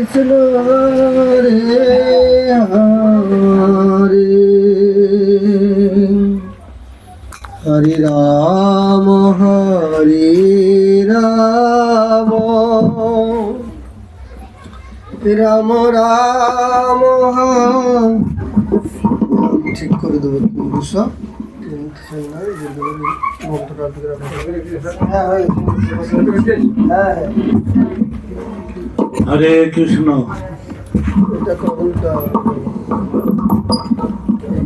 কৃষ্ণ হরে হরে হরে রাম রাম রাম ঠিক করে দেবো বুঝছো? হরে কৃষ্ণ। এটা তো উল্টা, এই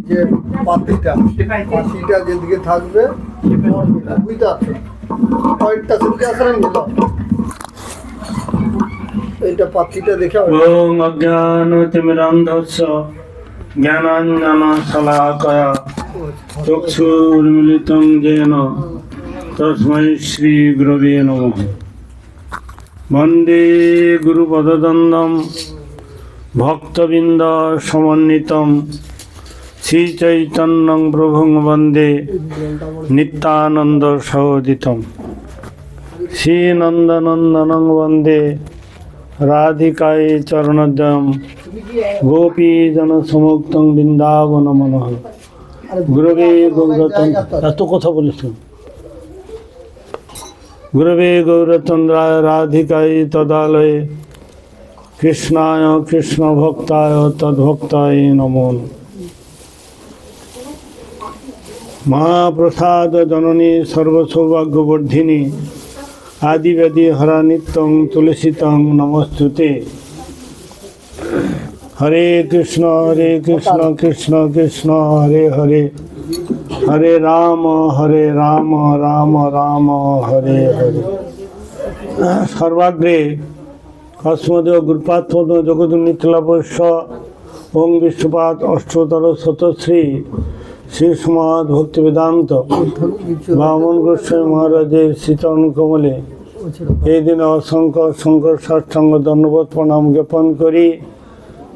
যে পাতিটা যেদিকে থাকবে বুঝতে পারছো, কয়েকটা সেদিকে আসার এইটা পাতিটা দেখে ওং অজ্ঞানতিমিরান্ধস্য জ্ঞানাঞ্জনশলাকয়া চক্ষুর্মিলিतं येन তস্मै শ্রী গুরবে নমঃ। বন্দে গুরুপদদ্বন্দ্বं ভক্তবৃন্দ সমন্বিतं শ্রীচৈতন্যং প্রভুং বন্দে নিত্যানন্দ সহোদিতম। শ্রীনন্দনন্দনং বন্দে রাধিকায় চরণোদ্যম গোপীজন সমুক্তং বৃন্দাবন মনোহর। গুরবে গৌরতন এত কথা বলেছ। গুরবে গৌরচন্দ্রায় রাধিকায় তদালয়ে কৃষ্ণায় কৃষ্ণ ভক্তায় তদ্ভক্তায় নমো। মহাপ্রসাদ জননী সর্বসৌভাগ্যবর্ধিনী আদিব্যাধি হরা নিত্যং তুলসিতং নমস্তুতে। হরে কৃষ্ণ কৃষ্ণ কৃষ্ণ হরে হরে হরে রাম রাম রাম হরে হরে। সর্বাগ্রে কস্মদেব গুরুপাত্মদ জগদুন্নীতিলাভস্য ওং বিশ্বপাত অষ্টতর শতশ্রী শ্রী সমাদ ভক্তি বেদান্ত বামন গোস্বামী মহারাজের শ্রীচরণ কমলে এই দিনে অসংখ্য অসংখ্য সাষ্টাঙ্গ ধন্যবাদ প্রণাম জ্ঞাপন করি।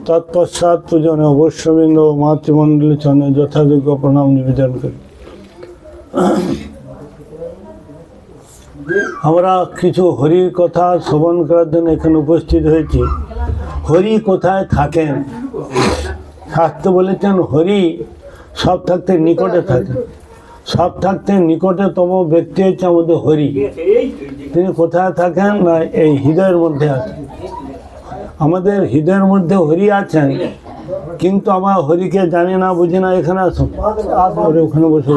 তৎপশ্চাৎ পূজনে অবশ্যবৃন্দ মাতৃমণ্ডলী চরণে যথাযোগ্য প্রণাম নিবেদন করি। আমরা কিছু হরির কথা শ্রবণ করার জন্য এখানে উপস্থিত হয়েছি। হরি কোথায় থাকেন? শাস্ত্র বলেছেন হরি সব থাকতে নিকটে থাকে। সব থাকতে নিকটতম ব্যক্তি হচ্ছে আমাদের হরি। তিনি কোথায় থাকেন? না এই হৃদয়ের মধ্যে আছেন। আমাদের হৃদয়ের মধ্যে হরি আছেন, কিন্তু আমার হরিকে জানি না, বুঝি না। এখানে আসুন, ওখানে বসে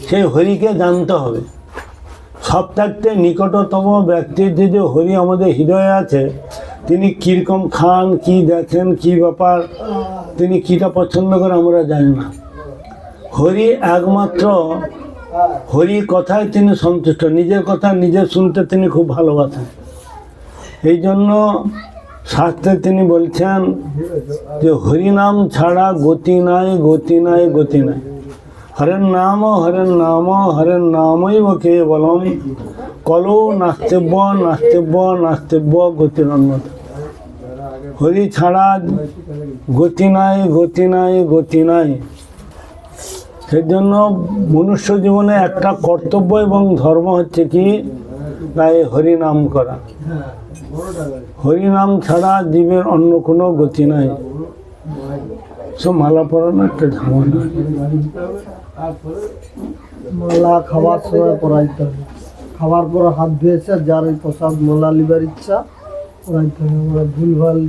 সেই হরিকে জানতে হবে। সব থাকতে নিকটতম ব্যক্তির যে হরি আমাদের হৃদয়ে আছে, তিনি কীরকম খান, কি দেখেন, কি ব্যাপার, তিনি কীটা পছন্দ করে আমরা জানি না। হরি একমাত্র হরি কথায় তিনি সন্তুষ্ট। নিজের কথা নিজে শুনতে তিনি খুব ভালোবাসেন। এই জন্য শাস্ত্রে তিনি বলছেন যে হরিনাম ছাড়া গতি নাই, গতি নাই, গতি নাই। হরেন নাম হরেন নামই কেবলম কলৌ নাস্তিব্য নাস্তিব্য নাস্তিব্য গতিরন্যতা। হরি ছাড়া গতি নাই, গতি নাই, গতি নাই। সেজন্য মনুষ্য জীবনে একটা কর্তব্য এবং ধর্ম হচ্ছে কি, তাই হরিনাম করা। হরিনাম ছাড়া জীবের অন্য কোনো গতি নাই। সব মালা পরানো একটা ঝামেলা। মালা খাওয়ার সময় পরাইতে হবে। খাওয়ার পর হাত ধুয়েছে, যার এই প্রসাদ মালা লিবার ইচ্ছা পরাইতে হবে। আমরা ভুলভাল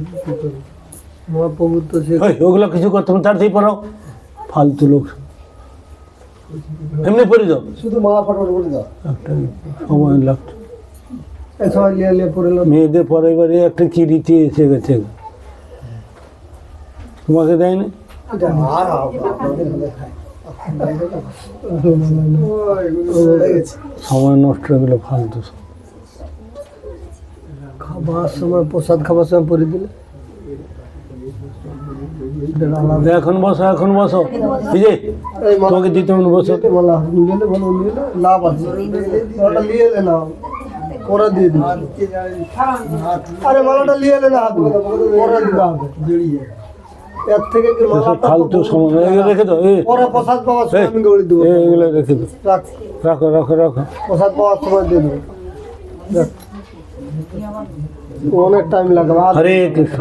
মহাপ্রভু তো সে ওগুলো কিছু করতে হবে, তার দিয়ে পড়াও। ফালতু লোক এমনি পড়ে যাও, শুধু মালা ফটো করে দাও। একটা সময় লাগতো। সবাই লিয়ে লিয়ে পড়ে মেয়েদের পরে এবারে একটা কি রীতি এসে গেছে, তোমাকে দেয়নি? সময় নষ্ট হয়ে গেল, ফালতু। খাবার সময় প্রসাদ খাবার সময় পরে দিলে এখন বসো, এখন বসো। বিজয় তোমাকে দিতে হবে, বসো। মালা নিলে ভালো, নিলে লাভ আছে। মালাটা নিয়ে এলে না, পরে দিয়ে দিবে। আরে মালাটা নিয়ে এলে না, হাত পরে দিতে হবে। এর থেকে কি মালা ফালতু সময় রেখে দাও। পরে প্রসাদ পাওয়ার সময় আমি গড়ি দেবো। এগুলো রেখে দাও, রাখ, রাখো রাখো রাখো। প্রসাদ পাওয়ার সময় দিয়ে দেবো। দেখ, অনেক টাইম লাগবে। আর হরে কৃষ্ণ।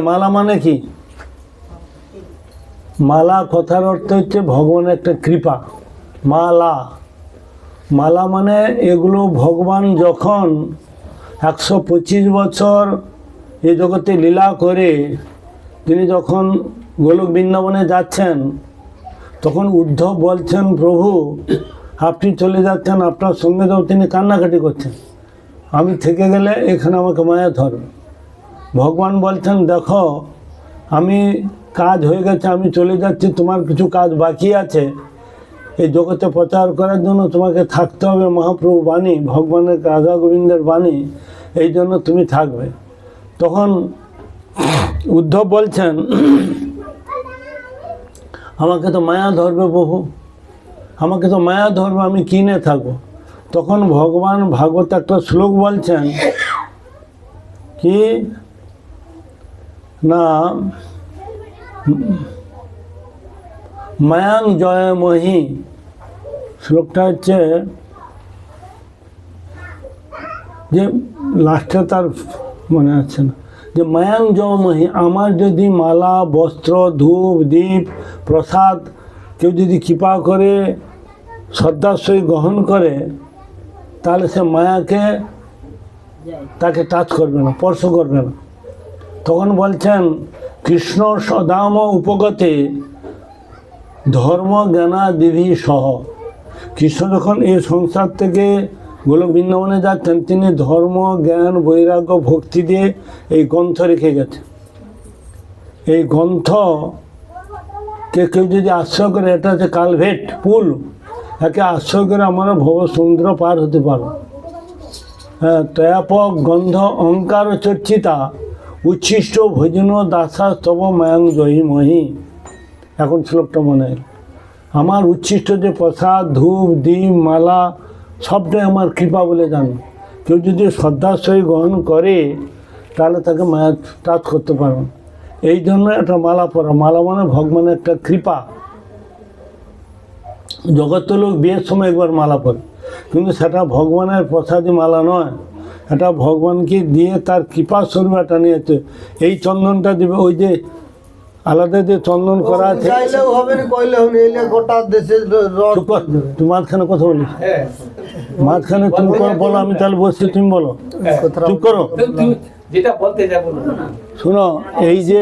মালা মানে কি? মালা কথার অর্থ হচ্ছে ভগবানের একটা কৃপা। মালা, মালা মানে এগুলো ভগবান যখন 125 বছর এই জগতে লীলা করে তিনি যখন গোলক বৃন্দাবনে যাচ্ছেন, তখন উদ্ধব বলছেন, প্রভু আপনি চলে যাচ্ছেন, আপনার সঙ্গে তো তিনি কান্নাকাটি করছেন, আমি থেকে গেলে এখানে আমাকে মায়া ধরবে। ভগবান বলছেন, দেখো আমি কাজ হয়ে গেছে, আমি চলে যাচ্ছি, তোমার কিছু কাজ বাকি আছে, এই জগতে প্রচার করার জন্য তোমাকে থাকতে হবে। মহাপ্রভু বাণী, ভগবানের রাধা গোবিন্দের বাণী, এই জন্য তুমি থাকবে। তখন উদ্ধব বলছেন, আমাকে তো মায়া ধরবে প্রভু, আমাকে তো মায়া ধরবে, আমি কিনে থাকবো। তখন ভগবান ভাগবত একটা শ্লোক বলছেন কি না, মায়াং জয় মহি, শ্লোকটা হচ্ছে যে লাস্টে তার মনে আছে না, যে মায়াং জয় মহি, আমার যদি মালা বস্ত্র ধূপ দীপ প্রসাদ কেউ যদি কৃপা করে শ্রদ্ধার সহিত গ্রহণ করে, তাহলে সে মায়াকে তাকে টাচ করবে না, স্পর্শ করবে না। তখন বলছেন, কৃষ্ণ সদাম উপগতে ধর্ম জ্ঞানাদিভি সহ, কৃষ্ণ যখন এই সংসার থেকে গোলক বৃন্দাবনে যাচ্ছেন, তিনি ধর্ম জ্ঞান বৈরাগ্য ভক্তি দিয়ে এই গ্রন্থ রেখে গেছে। এই গ্রন্থকে কেউ যদি আশ্রয় করে, এটা হচ্ছে কালভেট, পুল, একে আশ্রয় করে আমরা ভব সমুদ্র পার হতে পারো। হ্যাঁ, তয়াপক গন্ধ অহংকার চর্চিতা উচ্ছিষ্ট ভোজন দাসা স্তব মায়াং জয়ী মহি। এখন শ্লোকটা মনে হয়, আমার উচ্ছিষ্ট যে প্রসাদ ধূপ দীপ মালা সবটাই আমার কৃপা বলে জানো। কেউ যদি শ্রদ্ধার সহিত গ্রহণ করে, তাহলে তাকে মায়া টাচ করতে পারবে। এই জন্য একটা মালা পরা, মালা মানে ভগবানের একটা কৃপা। জগতের লোক বিয়ের সময় একবার মালা পরে, কিন্তু সেটা ভগবানের প্রসাদী মালা নয়, এটা ভগবানকে দিয়ে তার কৃপা স্বরূপ এটা নিয়েছে। এই চন্দনটা দিবে, ওই যে আলাদা যে চন্দন করা আছে, চাইলেও হবে না, কইলেও নেই, এলে গোটা দেশে রড চুপ কর, তুই মাঝখানে কথা বলিস, মাঝখানে তুমি বলো, আমি তাহলে বসছি, তুমি বলো, চুপ করো। যেটা বলতে যাবো শোনো, এই যে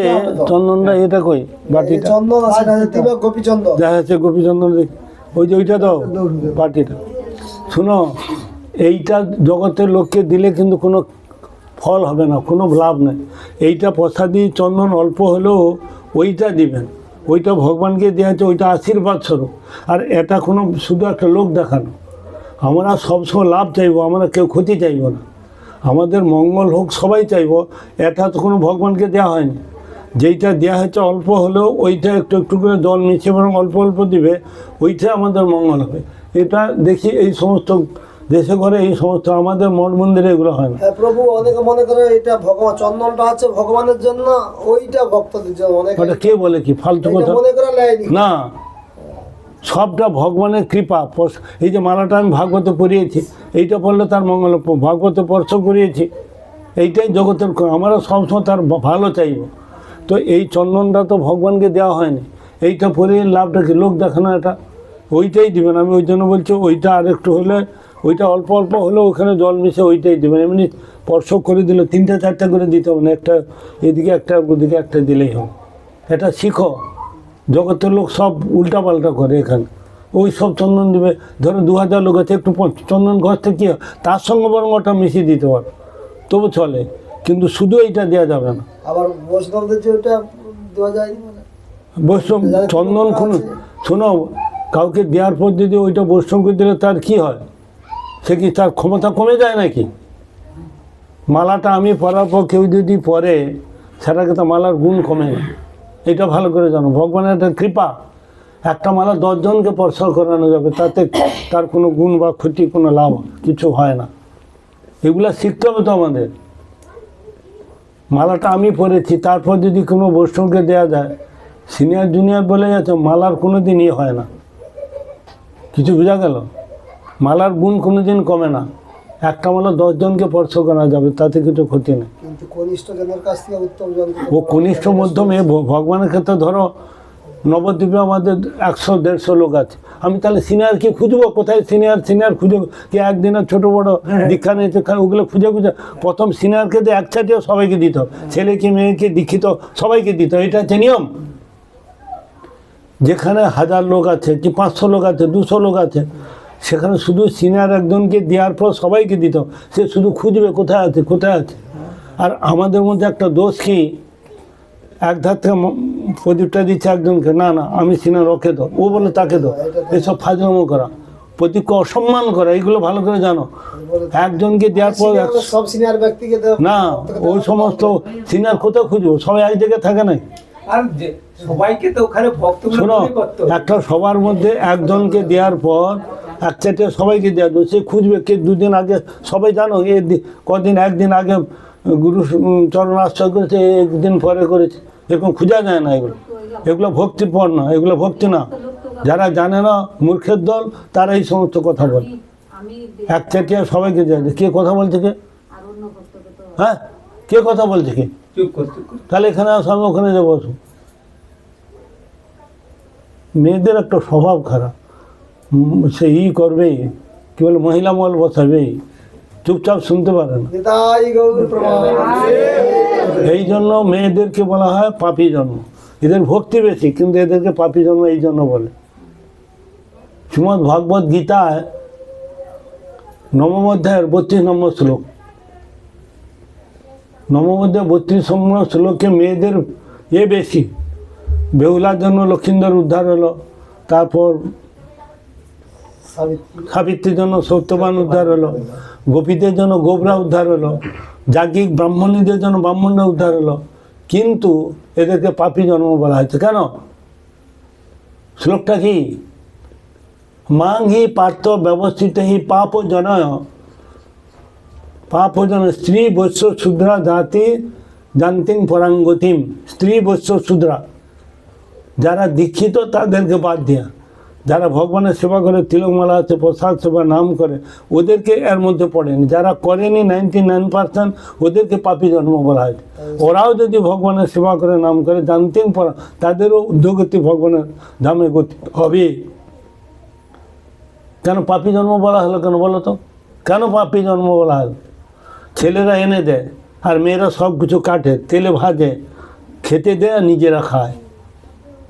চন্দনটা, এটা কই বাটিটা, চন্দন আছে না, তিলক গোপী চন্দন দেখা যাচ্ছে গোপী চন্দন, ওই যে ওইটা দাও বাটিটা। শোনো, এইটা জগতের লোককে দিলে কিন্তু কোনো ফল হবে না, কোনো লাভ নেই। এইটা প্রসাদী চন্দন অল্প হলেও ওইটা দিবেন, ওইটা ভগবানকে দেওয়া হচ্ছে, ওইটা আশীর্বাদ স্বরূপ। আর এটা কোনো শুধু একটা লোক দেখানো। আমরা সবসময় লাভ চাইবো, আমরা কেউ ক্ষতি চাইবো না, আমাদের মঙ্গল হোক সবাই চাইবো। এটা তো কোনো ভগবানকে দেওয়া হয়নি, যেইটা দেওয়া হয়েছে অল্প হলেও ওইটা একটু একটু করে জল মিশিয়ে বরং অল্প অল্প দিবে, ওইটা আমাদের মঙ্গল হবে। এটা দেখি এই সমস্ত দেশে ঘরে এই সমস্ত, আমাদের মঠ মন্দিরে এগুলো হয় না। প্রভু অনেকে মনে করে এটা ভগবান, চন্দনটা আছে ভগবানের জন্য, ওইটা ভক্তদের জন্য। অনেকে ওটা কে বলে কি ফালতু কথা মনে করে নেয়নি না, সবটা ভগবানের কৃপা। এই যে মালাটা আমি ভাগবতে পড়িয়েছি, এইটা পড়লে তার মঙ্গল, ভাগবতে স্পর্শ করিয়েছি, এইটাই জগতের, আমরা সবসময় তার ভালো চাইব। তো এই চন্দনটা তো ভগবানকে দেওয়া হয়নি, এইটা পরে লাভটা কি, লোক দেখানো, এটা ওইটাই দিবেন। আমি ওই জন্য বলছি, ওইটা আরেকটু হলে, ওইটা অল্প অল্প হলেও ওখানে জল মিশে ওইটাই দেবেন। এমনি স্পর্শ করে দিলে 3টা 4টা করে দিতে হবে না, একটা এদিকে একটা ওদিকে একটা দিলেই হবে। এটা শিখো, জগতের লোক সব উল্টাপাল্টা করে। এখানে ওই সব চন্দন দিবে, ধরো 2000 লোক আছে, একটু চন্দন ঘষতে কী হয়, তার সঙ্গে বরং ওটা মিশিয়ে দিতে পারো, তবু চলে, কিন্তু শুধু এইটা দেওয়া যাবে না। আবার বৈষ্ণবদের যে ওটা দেওয়া যায় না, বৈষ্ণব চন্দন কোনো, শোনো, কাউকে দেওয়ার পর যদি ওইটা বৈষ্ণবকে দিলে তার কি হয়, সে কি তার ক্ষমতা কমে যায় নাকি? মালাটা আমি পরার পর কেউ যদি পরে, সেটাকে তো মালার গুণ কমে না, এটা ভালো করে জানো। ভগবানের একটা কৃপা, একটা মালা 10 জনকে স্পর্শ করানো যাবে, তাতে তার কোনো গুণ বা ক্ষতি, কোনো লাভ কিছু হয় না। এগুলা শিখতে হবে তো আমাদের। মালাটা আমি পরেছি, তারপর যদি কোনো বৈষ্ণবকে দেওয়া যায়, সিনিয়র জুনিয়র বলে যাচ্ছে, মালার কোনো দিন ইয়ে হয় না। কিছু বোঝা গেল? মালার গুণ কোনো দিন কমে না। একটা মালা 10 জনকে স্পর্শ করা যাবে, তাতে কিছু ক্ষতি নেই। কিন্তু কনিষ্ঠ জনের কাছ থেকে উত্তম জন ও কনিষ্ঠ মধ্যমে ভগবানের ক্ষেত্রে ধরো নবদ্বীপে আমাদের 100-150 লোক আছে, আমি তাহলে সিনিয়রকে খুঁজবো কোথায়? সিনিয়র খুঁজবো কি? একদিনের ছোট বড় দীক্ষা নিয়েছে ওগুলো খুঁজে প্রথম সিনিয়রকে দিয়ে একসাথেও সবাইকে দিত, ছেলেকে মেয়েকে দীক্ষিত সবাইকে দিত। এটা হচ্ছে নিয়ম। যেখানে 1000 লোক আছে কি 500 লোক আছে 200 লোক আছে, সেখানে শুধু সিনিয়র একজনকে দেওয়ার পর সবাইকে দিত। সে শুধু খুঁজবে কোথায় আছে কোথায় আছে। আর আমাদের মধ্যে একটা দোষ কি, এক ধার থেকে প্রদীপটা দিচ্ছে একজনকে, না না আমি সিনিয়র, ওকে দাও, ও বলে তাকে দাও। এসব ফাজলামো করা, প্রদীপকে অসম্মান করা, এগুলো ভালো করে জানো। একজনকে দেওয়ার পর সব সিনিয়র ব্যক্তিকে না, ওই সমস্ত সিনিয়র কোথাও খুঁজবো, সবাই এক জায়গায় থাকে না। আর যে সবাইকে তো ওখানে ভক্তগুলো শোনো, মনে করতো। একটা সবার মধ্যে একজনকে দেওয়ার পর একসাথে সবাইকে দেওয়া যাবে। সে খুঁজবে কে 2 দিন আগে, সবাই জানো কদিন একদিন আগে গুরু চরণ আশ্রয় করেছে, একদিন পরে করেছে, এরকম খোঁজা যায় না। এগুলো ভক্তির পর না, এগুলো ভক্তি না। যারা জানে না, মূর্খের দল, তারা এই সমস্ত কথা বলে। একসাথে সবাইকে দেওয়া যায়। কে কথা বলছে কে? হ্যাঁ, কে কথা বলছে কে? চুপ কর চুপ কর। তাহলে এখানে আসো, আমি ওখানে যাবো। মেয়েদের একটা স্বভাব খারাপ, সে করবেই, কি বলে মহিলা মহল বসাবেই, চুপচাপ শুনতে পারে না। নিতাই গৌর প্রমাণ। এই জন্য মেয়েদেরকে বলা হয় পাপী জন্ম। এদের ভক্তি বেশি, কিন্তু এদেরকে পাপী জন্ম এই জন্য বলে। শ্রীমদ্ ভাগবত গীতায় 9ম অধ্যায়ের 32 নম্বর শ্লোক, 9ম অধ্যায় 32 নম্বর শ্লোকে মেয়েদের বেশি। বেহুলার জন্য লক্ষিন্দর উদ্ধার হলো, তারপর সাবিত্রীর জন্য সত্যবান উদ্ধার হলো, গোপীদের জন্য গোবরা উদ্ধার হলো, যাজ্ঞিক ব্রাহ্মণীদের জন্য ব্রাহ্মণ্য উদ্ধার হলো। কিন্তু এদেরকে পাপী জন্ম বলা হয়েছে কেন? শ্লোকটা কি? মাং হি পার্থ ব্যবস্থিত হি পাপ জনয় স্ত্রী বৈশ্য শূদ্রা জাতি জান্তিং পরাঙ্গতিম। স্ত্রী বৈশ্য শূদ্রা যারা দীক্ষিত তাদেরকে বাদ দেয়া, যারা ভগবানের সেবা করে, তিলকমালা আছে, প্রসাদ সেবা নাম করে, ওদেরকে এর মধ্যে পড়েনি। যারা করেনি 99% ওদেরকে পাপী জন্ম বলা হয়। ওরাও যদি ভগবানের সেবা করে নাম করে জানতেন পড়া, তাদেরও উদ্ধগতি ভগবানের ধামে গতি হবে। কেন পাপী জন্ম বলা হলো? কেন বলো তো, কেন পাপী জন্ম বলা হলো? ছেলেরা এনে দেয় আর মেয়েরা সব কিছু কাটে, তেলে ভাজে, খেতে দেয় আর নিজেরা খায়।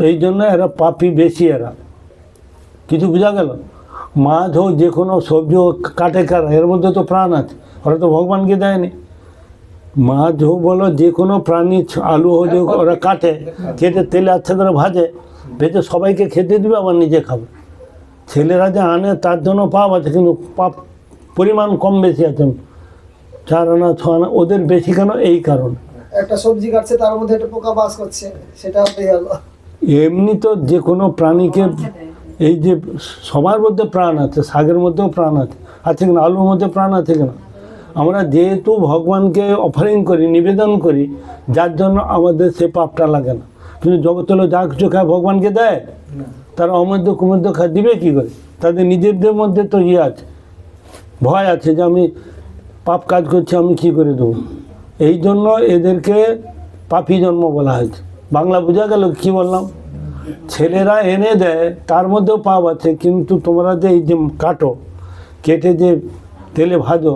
এই জন্য এরা পাপী বেশি। এরা কিছু বোঝা গেল? মাছ হোক, যে কোনো সবজি হোক, কাটে কারা, এর মধ্যে তো প্রাণ আছে, ওরা তো ভগবানকে দেয়নি। মাছ হোক বলো, যে কোনো প্রাণী, আলু হোক, ওরা কাটে, কেটে তেলে আচ্ছা করে ভাজে, ভেজে সবাইকে খেতে দিবে, আবার নিজে খাবে। ছেলেরা যে আনে তার জন্য পাপ আছে, কিন্তু পাপ পরিমাণ কম বেশি আছে, 4 আনা 6 আনা, ওদের বেশি কেন? এই কারণ। একটা সবজি কাটছে, তার মধ্যে একটা পোকা বাস করছে, সেটা হয়ে গেল। এমনি তো যে কোনো প্রাণীকে, এই যে সবার মধ্যে প্রাণ আছে, শাকের মধ্যেও প্রাণ আছে, আছে কিনা? আলুর মধ্যে প্রাণ আছে কিনা? আমরা যেহেতু ভগবানকে অফারিং করি, নিবেদন করি, যার জন্য আমাদের সে পাপটা লাগে না। কিন্তু জগতের লোক যা কিছু খায় ভগবানকে দেয়, তারা অমধ্য কুমধ্য খায়, দিবে কী করে? তাদের নিজেদের মধ্যে তো আছে, ভয় আছে যে আমি পাপ কাজ করছি, আমি কী করে দেবো। এই জন্য এদেরকে পাপী জন্ম বলা হয়েছে। বাংলা বোঝা গেল কি বললাম? ছেলেরা এনে দেয়, তার মধ্যেও পাপ আছে, কিন্তু তোমরা যে এই যে কাটো, কেটে যে তেলে ভাজো,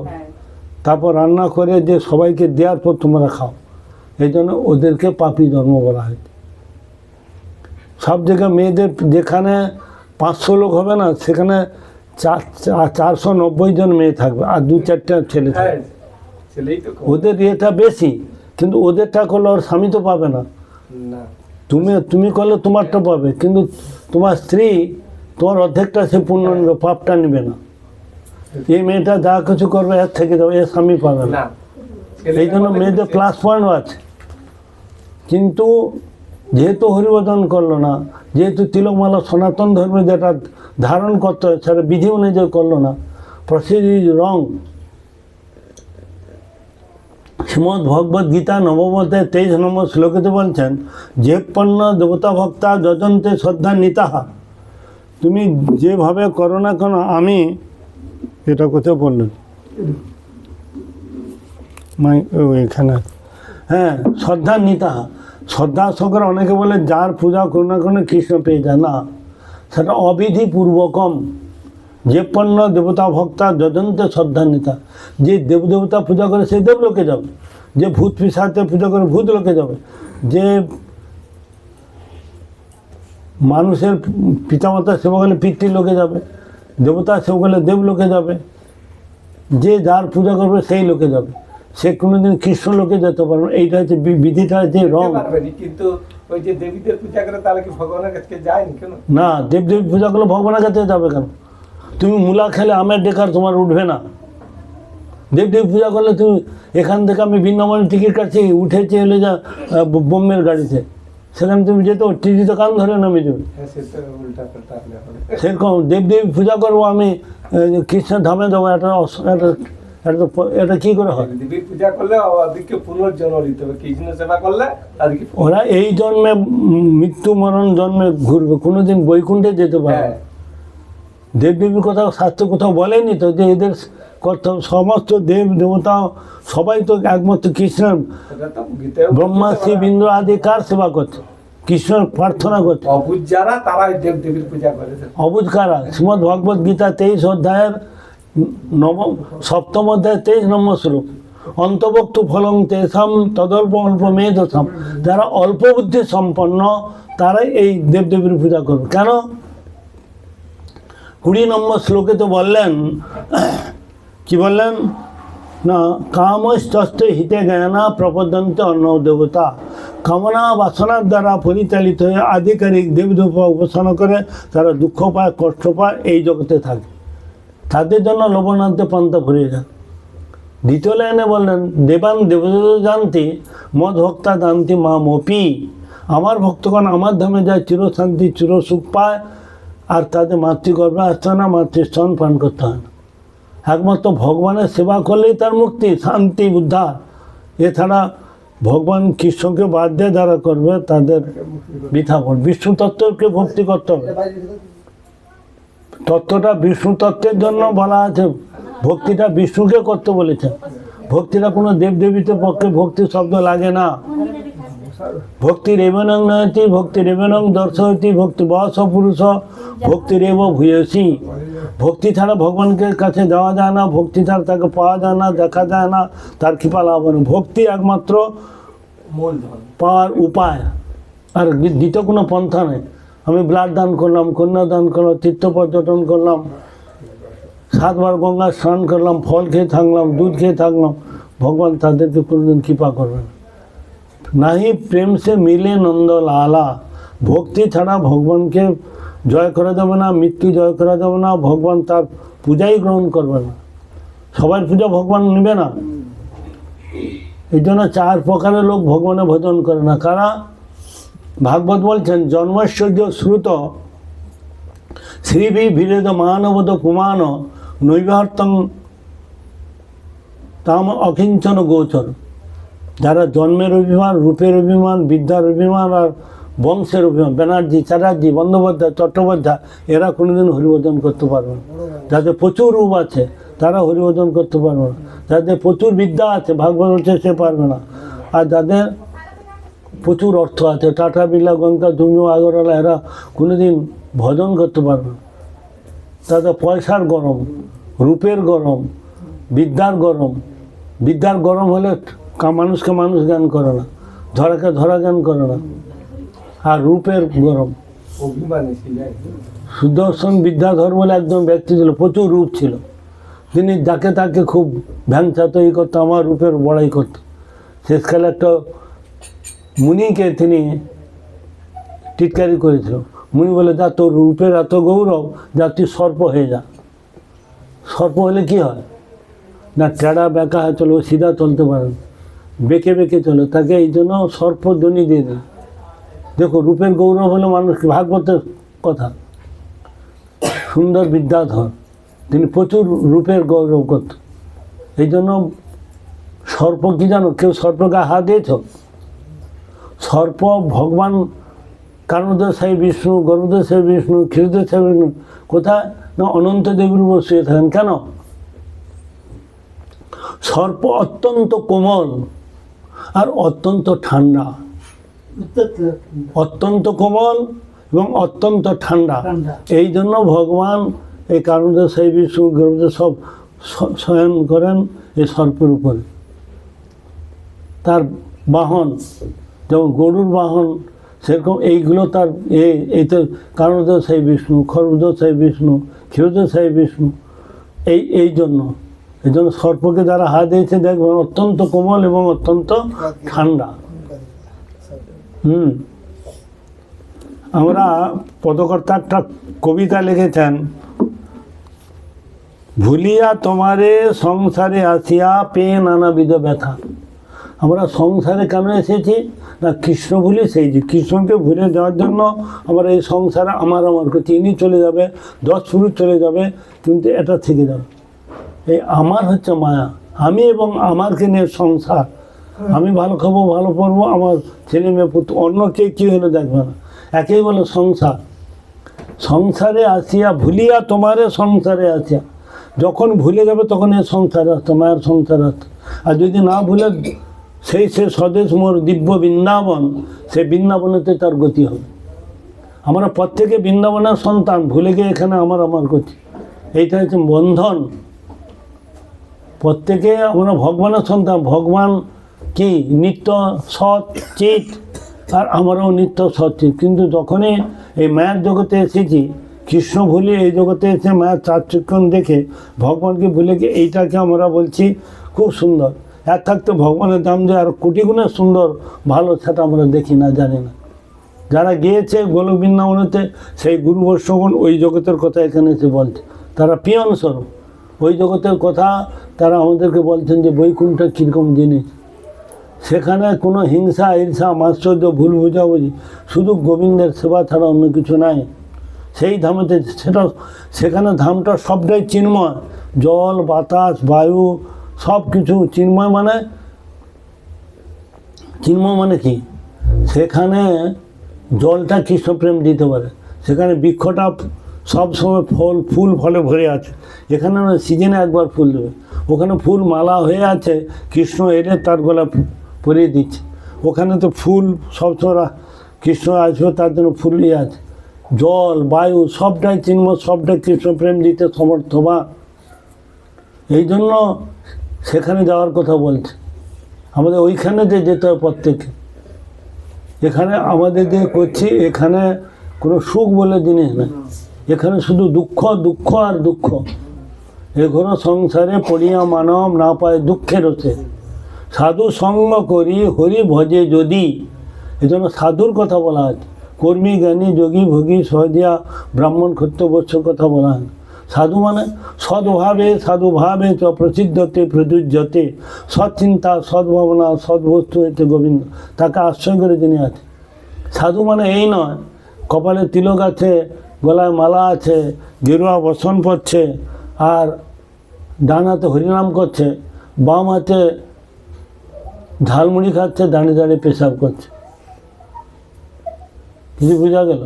তারপর রান্না করে যে সবাইকে দেওয়ার পর তোমরা খাও, এই জন্য ওদেরকে পাপী জন্ম বলা হয়। সব জায়গায় মেয়েদের, যেখানে 500 লোক হবে না, সেখানে 490 জন মেয়ে থাকবে, আর 2-4টা ছেলে থাকবে। ছেলেই তো কম। ওদের এটা বেশি, কিন্তু ওদেরটা করলে ওর স্বামী তো পাবে না। না, তুমি করলে তোমারটা পাবে, কিন্তু তোমার স্ত্রী, তোমার অর্ধেকটা সে পূর্ণ নেবে, পাপটা নেবে না। এই মেয়েটা যা কিছু করবে এর থেকে যাবে, এর স্বামী পাবে না। না। এই জন্য মেয়েদের প্লাস পয়েন্ট আছে। কিন্তু যেহেতু হরিবদন করলো না, যেহেতু তিলকমালা সনাতন ধর্মে যেটা ধারণ করতে হয় সেটা বিধি অনুযায়ী করলো না, প্রসিডিউর ইজ রং, শ্রীমদ্ ভগবদ গীতা নবমতে 23 নম্বর শ্লোকেতে বলছেন, যে পণ্য দেবতা ভক্তা যজন্তে শ্রদ্ধা নিতাহা। তুমি যেভাবে করো না কেন, আমি এটা কোথায় বললেন এখানে, হ্যাঁ, শ্রদ্ধা নিতাহা। শ্রদ্ধা সহকারে অনেকে বলে যার পূজা করো না কেন কৃষ্ণ পেয়ে যায় না, সেটা অবিধিপূর্বকম। যে পণ্য দেবতা ভক্তা যজন্তে শ্রদ্ধা নিতা, যে দেবদেবতা পূজা করে সে দেবলোকে যাবে, যে ভূত পিশাচে পূজা করে ভূত লোকে যাবে, যে মানুষের পিতামাতার সেবা করলে পিতৃলোকে যাবে, দেবতার সেবা করলে দেবলোকে যাবে, যে যার পূজা করবে সেই লোকে যাবে, সে কোনোদিন কৃষ্ণ লোকে যেতে পারবে না। এইটা হচ্ছে বিধিটা, যে রং। কিন্তু ওই যে দেবীদের পূজা করে তাহলে কি ভগবানের কাছে যায়নি কেন? না, দেবদেবী পূজা করলে ভগবানের কাছে যাবে কেন? তুমি মূলা খেলে আমের ডেকার তোমার উঠবে না। দেবদেবী পূজা করলে তুমি এখান থেকে আমি বৃন্দাবনের টিকিট কাটছি, উঠেছি এলে যা বোম্বের গাড়িতে, সেখানে তুমি যেতে টিকিটে কান ধরে নামে যাবে। সেরকম দেবদেবী পূজা করবো আমি কৃষ্ণের ধামে যাবো, এটা কি করে হয়? দেবীর পূজা করলে ওদেরকে পুনর্জন্ম দিতে হবে, কৃষ্ণ সেবা করলে তাদেরকে ওরা এই জন্মে মৃত্যু মরণ জন্মে ঘুরবে, কোনোদিন বৈকুণ্ঠে যেতে পারবে না। দেবদেবীর কথা শাস্ত্র কোথাও বলেনি তো যে এদের কর্তব্য। সমস্ত দেব দেবতা সবাই তো একমাত্র কৃষ্ণের, ব্রহ্মা শিব ইন্দ্র আদি কার সেবা করছে? কৃষ্ণের প্রার্থনা করছে। অবুঝ যারা তারা দেবদেবীর পূজা করে। অবুঝ কারা? শ্রীমদ্ ভগবদ গীতা 23 অধ্যায়ের সপ্তম অধ্যায় 23 নম্বর শ্লোক, অন্তভক্তু ফলং তেষাম তদল্প অল্প মেধসাম। যারা অল্প বুদ্ধি সম্পন্ন তারাই এই দেবদেবীর পূজা করবে। কেন? 20 নম্বর শ্লোকে তো বললেন, কি বললেন না, কামস্তস্ত হিতে জ্ঞানা প্রপদ্যন্তে অন্য দেবতা। কামনা বাসনার দ্বারা পরিচালিত হয়ে আধিকারিক দেবদেবতা উপাসনা করে তারা দুঃখ পায়, কষ্ট পায়, এই জগতে থাকে। তাদের জন্য লবণান্তে পান্তা ফুরিয়ে যায়। দ্বিতীয় লাইনে বললেন, দেবান দেবদেব জানতি মদ ভক্তা জানতি মা মপি। আমার ভক্তগণ আমার ধামে যায়, চিরশান্তি চিরসুখ পায়, আর তাদের মাতৃগর্ভে আসতে হয় না, মাতৃস্তন পান করতে হয় না। একমাত্র ভগবানের সেবা করলেই তার মুক্তি, শান্তি, উদ্ধার। এছাড়া ভগবান কৃষ্ণকে বাদ দিয়ে যারা করবে তাদের বৃথা ফল। বিষ্ণু তত্ত্বকে ভক্তি করতে হবে। তত্ত্বটা বিষ্ণু তত্ত্বের জন্য বলা আছে, ভক্তিটা বিষ্ণুকে করতে বলেছে। ভক্তিটা কোনো দেবদেবীতে পক্ষে ভক্তি শব্দ লাগে না। ভক্তির এবেনং নয়তি, ভক্তির এবেনং দর্শয়তি, ভক্তি বস পুরুষ, ভক্তির এব ভূয়সী। ভক্তি ছাড়া ভগবানকে কাছে যাওয়া যায় না, ভক্তি ছাড়া তাকে পাওয়া যায় না, দেখা যায় না, তার কৃপা লাভ হয় না। ভক্তি একমাত্র মূলধন পাওয়ার উপায়, আর দ্বিতীয় কোনো পন্থা নেই। আমি ব্লাড দান করলাম, কন্যা দান করলাম, তীর্থ পর্যটন করলাম, 7 বার গঙ্গা স্নান করলাম, ফল খেয়ে থাকলাম, দুধ খেয়ে থাকলাম, ভগবান তাদেরকে কোনোদিন কৃপা করবেন নাহি। প্রেম সে মিলে নন্দ লালা। ভক্তি ছাড়া ভগবানকে জয় করা যাবে না, মৃত্যু জয় করা যাবে না, ভগবান তার পূজাই গ্রহণ করবে না। সবার পূজা ভগবান নেবে না। এই জন্য 4 প্রকারের লোক ভগবানের ভজন করে না। কারা? ভাগবত বলছেন, জন্মৈশ্বর্য শ্রুত শ্রীভি ভিরেদ মানবদ পুমান নৈবার্তং তাম অকিঞ্চন গোচর। যারা জন্মের অভিমান, রূপের অভিমান, বিদ্যার অভিমান আর বংশের অভিমান, ব্যানার্জি, চ্যাটার্জি, বন্দ্যোপাধ্যায়, চট্টোপাধ্যায়, এরা কোনোদিন হরিভজন করতে পারবে না। যাদের প্রচুর রূপ আছে তারা হরিভজন করতে পারবে না। যাদের প্রচুর বিদ্যা আছে, ভাগবত হচ্ছে, সে পারবে না। আর যাদের প্রচুর অর্থ আছে, টাটা, বিড়লা, গঙ্গা, জুমজুম, আগরওয়ালা, এরা কোনোদিন ভজন করতে পারবে না। তাদের পয়সার গরম, রূপের গরম, বিদ্যার গরম। বিদ্যার গরম হলে মানুষকে মানুষ জ্ঞান করে না, ধরাকে ধরা জ্ঞান করে না। আর রূপের গরম, অভিমানী। সুদর্শন বিদ্যাধর বলে একজন ব্যক্তি ছিল, প্রচুর রূপ ছিল। তিনি যাকে তাকে খুব ভ্যাংচাতই করতো, আমার রূপের বড়াই করতো। শেষকালে একটা মুনিকে তিনি টিটকারি করেছিল। মুনি বলে, যা তোর রূপের এত গৌরব, যা তুই সর্প হয়ে যা। সর্প হলে কি হয় না, টেড়া বেঁকা হয় চলো, সিধা চলতে পারে না, বেঁকে বেঁকে চলে, তাকে এই জন্য সর্পধ্বনি দিয়ে দিই। দেখো, রূপের গৌরব হলো মানুষকে, ভাগবতের কথা। সুন্দর বিদ্যাধর, তিনি প্রচুর রূপের গৌরব করত। এই জন্য সর্প কি জানো? কেউ সর্পকে হাত দিয়েছ? সর্প ভগবান কারণোদয় বিষ্ণু, গরুদশাহী বিষ্ণু, ক্ষীরোদশাহী বিষ্ণু কোথায় না অনন্ত দেবীর উপর শুয়ে থাকেন। কেন? সর্প অত্যন্ত কোমল আর অত্যন্ত ঠান্ডা, অত্যন্ত কোমল এবং অত্যন্ত ঠান্ডা। এই জন্য ভগবান এই কারণোদশাহী বিষ্ণু গরুদ সব শয়ন করেন এই সর্পের উপরে। তার বাহন যেমন গরুর বাহন, সেরকম এইগুলো তার এই তো কারণোদশাহী বিষ্ণু, খরোদশাহী বিষ্ণু, ক্ষীরোদশাহী বিষ্ণু। এই জন্য সর্পকে যারা হাত দিয়েছে দেখবেন অত্যন্ত কোমল এবং অত্যন্ত ঠান্ডা। আমরা পদকর্তা একটা কবিতা লিখেছেন, ভুলিয়া তোমারে সংসারে আসিয়া পেয়ে নানাবিধ ব্যথা। আমরা সংসারে কেন এসেছি না কৃষ্ণ ভুলি, সেই যে কৃষ্ণকে ভুলে যাওয়ার জন্য আমরা এই সংসারে আমার করছি। ইনি চলে যাবে, 10 পুরুষ চলে যাবে, কিন্তু এটা থেকে যাবে। এই আমার হচ্ছে মায়া, আমি এবং আমারকে নিয়ে সংসার। আমি ভালো খাবো, ভালো পড়বো, আমার ছেলে মেয়ে পুত্র, অন্য কে কী হলো দেখবে না, একেই বলে সংসার। সংসারে আসিয়া ভুলিয়া তোমারে সংসারে আসিয়া, যখন ভুলে যাবে তখন এই সংসারে আসতো, মায়ের সংসারে আসতো। আর যদি না ভুলে সেই সে স্বদেশ মোর দিব্য বৃন্দাবন, সে বৃন্দাবনেতে তার গতি হবে। আমরা প্রত্যেকে বৃন্দাবনের সন্তান, ভুলে গিয়ে এখানে আমার করছি। এইটা হচ্ছে বন্ধন। প্রত্যেকে আমরা ভগবানের সন্তান। ভগবান কি নিত্য সৎ চিত, আর আমরাও নিত্য সৎ চিত। কিন্তু যখনই এই মায়ের জগতে এসেছি, কৃষ্ণ ভুলে এই জগতে এসে মায়ের চারচক্ষণ দেখে ভগবানকে ভুলে গিয়ে এইটাকে আমরা বলছি খুব সুন্দর। এক থাকতে ভগবানের দাম যে আর কোটি গুণের সুন্দর ভালো, সেটা আমরা দেখি না, জানি না। যারা গিয়েছে গোলক বৃন্দাবনেতে, সেই গুরু বৈষ্ণবগণ ওই জগতের কথা এখানে এসে বলছে। তারা পিয়ন স্বরূপ ওই জগতের কথা তারা আমাদেরকে বলছেন যে বৈকুণ্ঠ কীরকম জিনিস। সেখানে কোনো হিংসা, ঈর্ষা, মাশ্চর্য, ভুল বোঝাবুঝি, শুধু গোবিন্দের সেবা ছাড়া অন্য কিছু নাই। সেই ধামেতে সেখানে ধামটা সবটাই চিন্ময়, জল, বাতাস, বায়ু সব কিছু চিন্ময়। চিন্ময় মানে কি? সেখানে জলটা কৃষ্ণপ্রেম দিতে পারে, সেখানে বৃক্ষটা সবসময় ফুল ফলে ভরে আছে। এখানে সিজনে একবার ফুল দেবে, ওখানে ফুল মালা হয়ে আছে, কৃষ্ণ এনে তার গলা পরিয়ে দিচ্ছে। ওখানে তো ফুল সবসময় কৃষ্ণ আসবে, তার জন্য ফুল আছে। জল, বায়ু সবটাই চিন্ময়, সবটাই কৃষ্ণপ্রেম দিতে সমর্থবান। এই জন্য সেখানে যাওয়ার কথা বলছে। আমাদের ওইখানে যে যেতে হয় প্রত্যেকে। এখানে আমাদের যে করছি, এখানে কোনো সুখ বলে জিনিস নেই। এখানে শুধু দুঃখ, দুঃখ আর দুঃখ। এখনো সংসারে পড়িয়া মানব না পায় দুঃখের রসে, সাধু সঙ্গ করি হরি ভজে যদি। এই জন্য সাধুর কথা বলা আছে। কর্মী, জ্ঞানী, যোগী, ভোগী, সহজিয়া, ব্রাহ্মণ, ক্ষত্রিয়, বৈশ্য কথা বলা হয়। সাধু মানে সদ্ভাবে, সাধুভাবে চ প্রসিদ্ধতে প্রযোজ্যতে, সৎচিন্তা, সদ্ভাবনা, সদ্বস্তু হইতে গোবিন্দ, তাকে আশ্রয় করে যিনি আছে। সাধু মানে এই নয় কপালে তিলক আছে, গলায় মালা আছে, গেরুয়া বসন পরছে, আর ডান হাতে হরিনাম করছে, বাম হাতে ঝালমুড়ি খাচ্ছে, দাঁড়িয়ে দাঁড়িয়ে পেশাব করছে। কিছু বোঝা গেল?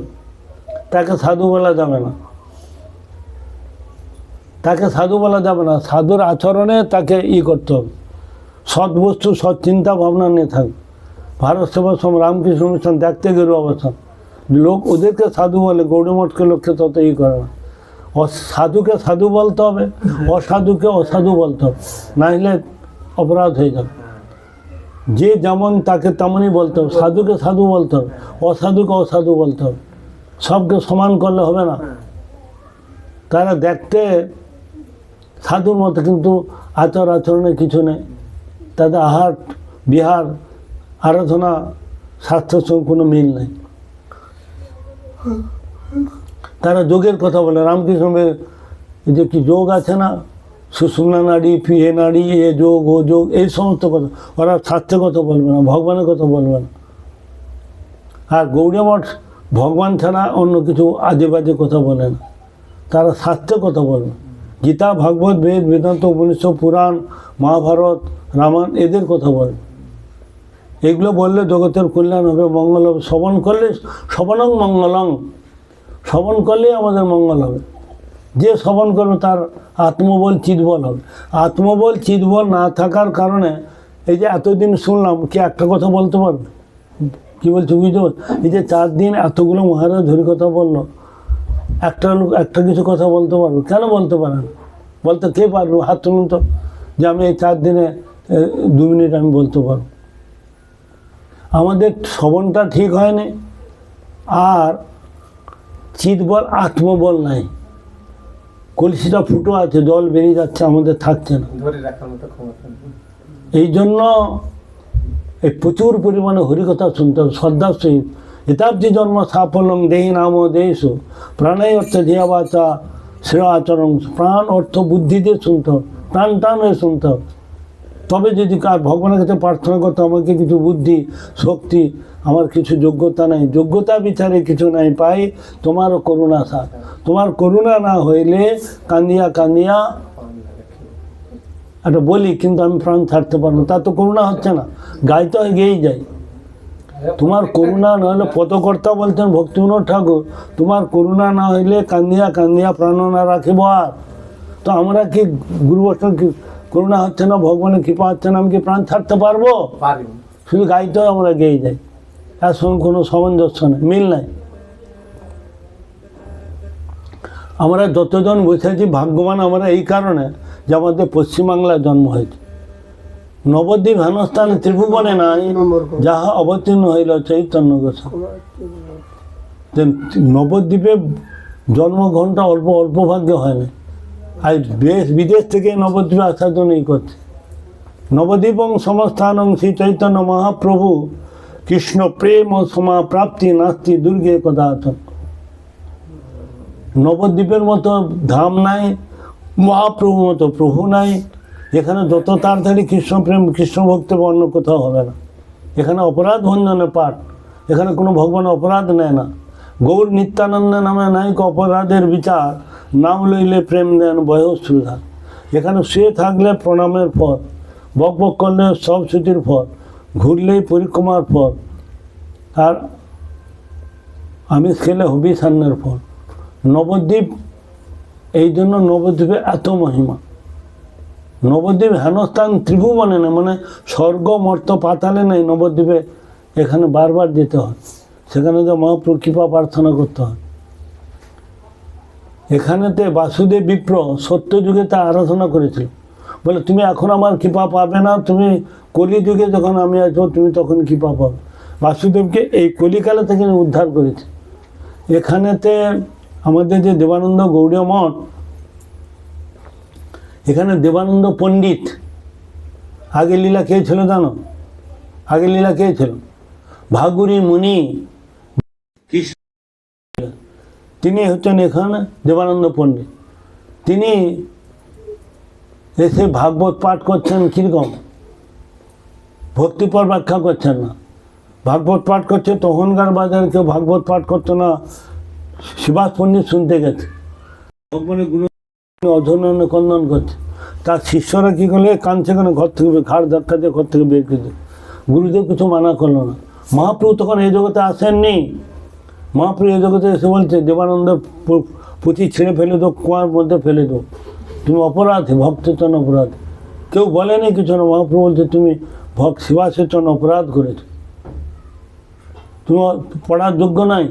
তাকে সাধু বলা যাবে না, তাকে সাধু বলা যাবে না। সাধুর আচরণে তাকে করতে হবে, সৎ বস্তু, সৎ চিন্তা ভাবনা নিয়ে থাকবে। ভারত সেবাশ্রম, রামকৃষ্ণ মিশন দেখতে গেরুয়া বসন, লোক ওদেরকে সাধু বলে, গৌরমঠকে লোককে তত করে না। সাধুকে সাধু বলতে হবে, অসাধুকে অসাধু বলতে হবে, না হলে অপরাধ হয়ে যাবে। যে যেমন তাকে তেমনই বলতে হবে। সাধুকে সাধু বলতে হবে, অসাধুকে অসাধু বলতে হবে। সবকে সমান করলে হবে না। তারা দেখতে সাধুর মতো, কিন্তু আচরণে কিছু নেই। তাদের আহার বিহার আরাধনা শাস্ত্রের সঙ্গে কোনো মিল নেই। তারা যোগের কথা বলে, রামকৃষ্ণের যে কি যোগ আছে না, সুষুম্না নাড়ি, পিহে নাড়ি, এ যোগ ও যোগ, এই সমস্ত কথা। ওরা শাস্ত্রের কথা বলবে না, ভগবানের কথা বলবে না। আর গৌড়ীয় মঠ ভগবান ছাড়া অন্য কিছু আজে বাজে কথা বলে না, তারা শাস্ত্রের কথা বলবে। গীতা, ভাগবত, বেদ, বেদান্ত, উপনিষদ, পুরাণ, মহাভারত, রামায়ণ এদের কথা বলেন। এগুলো বললে জগতের কল্যাণ হবে, মঙ্গল হবে। শ্রবণ করলে শ্রবণং মঙ্গলং, শ্রবণ করলেই আমাদের মঙ্গল হবে। যে শ্রবণ করবে তার আত্মবল চিৎবল হবে। আত্মবল চিৎবল না থাকার কারণে এই যে এতদিন শুনলাম, কি একটা কথা বলতে পারবে? কী বলছে বুঝতে পার? এই যে 4 দিন এতগুলো মহারাজ ধরে কথা বললো, একটা লোক একটা কিছু কথা বলতে পারবে? কেন বলতে পারে না? বলতে কে পারবে? হাত তুলুন তো, যে আমি এই 4 দিনে 2 মিনিট আমি বলতে পারবো। আমাদের শ্রবণটা ঠিক হয়নি, আর চিৎবল আত্মবল নাই। কলসিটা ফুটো আছে, জল বেরিয়ে যাচ্ছে, আমাদের থাকছে না। ধরে রাখার মতো ক্ষমতা নেই। এই জন্য এই প্রচুর পরিমাণে হরিকথা শুনতে হবে শ্রদ্ধার সহিত। হিতাব্দি জন্ম সাফল্যং দেহি নাম দেশু প্রাণায় অর্থ ধিয়া বাচা শ্রেয় আচরণ। প্রাণ অর্থ বুদ্ধি দিয়ে শুনতে হবে, টান টান হয়ে শুনতে হবে। তবে যদি ভগবানের কাছে প্রার্থনা করতে, আমাকে কিছু বুদ্ধি শক্তি, আমার কিছু যোগ্যতা নাই, যোগ্যতা বিচারে কিছু নাই, পাই তোমারও করুণা সাথ। তোমার করুণা না হইলে কান্দিয়া কান্দিয়া একটা বলি, কিন্তু আমি প্রাণ ছাড়তে পারবো, তা তো করুণা হচ্ছে না। গাইতে হয়, গেয়েই যাই। তোমার করুণা না হলে, পদকর্তা বলতেন ভক্তিবিনোদ ঠাকুর, তোমার করুণা না হইলে কান্দিয়া কান্দিয়া প্রাণ না রাখিব। আর তো আমরা কি গুরু বৈষ্ণব কি করুণা হচ্ছে না, ভগবানের কৃপা হচ্ছে না, আমি কি প্রাণ ছাড়তে পারবো? শুধু গাইতে হয়, আমরা গেয়ে যাই। তার সঙ্গে কোনো সামঞ্জস্য নেই, মিল নাই। আমরা যতজন বসেছি ভাগ্যবান আমরা এই কারণে যে আমাদের পশ্চিমবাংলায় জন্ম হয়েছে। নবদ্বীপ হেনস্থানে ত্রিভুবনে নাই যাহা অবতীর্ণ হইল চৈতন্য গোস্বামী। নবদ্বীপে জন্মঘণ্টা অল্প অল্প ভাগ্য হয় না। আর বিদেশ থেকে নবদ্বীপে আসার জন্যই করছে। নবদ্বীপং সমস্থানং শ্রী চৈতন্য মহাপ্রভু কৃষ্ণ প্রেম ও সমাপ্রাপ্তি নাস্তি দুর্গে কদাচন। নবদ্বীপের মতো ধাম নাই, মহাপ্রভুর মতো প্রভু নাই। এখানে যত তাড়াতাড়ি কৃষ্ণপ্রেম কৃষ্ণ ভক্তি অন্য কোথাও হবে না। এখানে অপরাধ ভঞ্জনের পাঠ, এখানে কোনো ভগবান অপরাধ নেয় না। গৌর নিত্যানন্দ নামে নায়ক অপরাধের বিচার, নাম লইলে প্রেম দেন বয়ঃশ্রুধা। এখানে শুয়ে থাকলে প্রণামের ফল, বক বক করলে সব ছুটির ফল, ঘুরলেই পরিক্রমার ফল, আর আমিষ খেলে হবি সান্নের ফল। নবদ্বীপ, এই জন্য নবদ্বীপে এত মহিমা। নবদ্বীপ হেনস্থান ত্রিভুবনে না, মানে স্বর্গ মর্ত পাতালে নেই, নবদ্বীপে এখানে বারবার যেতে হয়। সেখানে যে মহাপ্রভু কৃপা প্রার্থনা করতে হয়। এখানেতে বাসুদেব বিপ্র সত্যযুগে তা আরাধনা করেছিল, বলে তুমি এখন আমার কৃপা পাবে না, তুমি কলিযুগে যখন আমি আসবো তুমি তখন কৃপা পাবে। বাসুদেবকে এই কলিকালে থেকে উদ্ধার করেছে। এখানেতে আমাদের যে দেবানন্দ গৌড়ীয় মঠ, এখানে দেবানন্দ পণ্ডিত আগে লীলা কে ছিল জানো? আগে লীলা কে ছিল? ভাগুরী মুনি কৃষ্ণ, তিনি হচ্ছেন এখানে দেবানন্দ পণ্ডিত। তিনি এসে ভাগবত পাঠ করছেন, কীরকম ভক্তিপর ব্যাখ্যা করছেন না, ভাগবত পাঠ করছে। তখনকার বাজারে কেউ ভাগবত পাঠ করতো না, সুভাষ পণ্ডিত শুনতে গেছে, ভগবানের গুণ অধনন কন্দন করছে। তার শিষ্যরা কী করলে, কাঁদছে কেন, ঘর থেকে ঘাড় ধাক্কা দিয়ে ঘর থেকে বের করে দিল। গুরুদেব কিছু মানা করলো না। মহাপ্রভু তখন এই জগতে আসেননি। মহাপ্রভু এই জগতে এসে বলছে দেবানন্দ পুঁথি ছিঁড়ে ফেলে দো, কুয়ার মধ্যে ফেলে দো, তুমি অপরাধী, ভক্তের অপরাধী। কেউ বলেনি কিছু না। মহাপ্রভু বলছে তুমি শিবাসের জন্য অপরাধ করেছো, তুমি পড়ার যোগ্য নাই।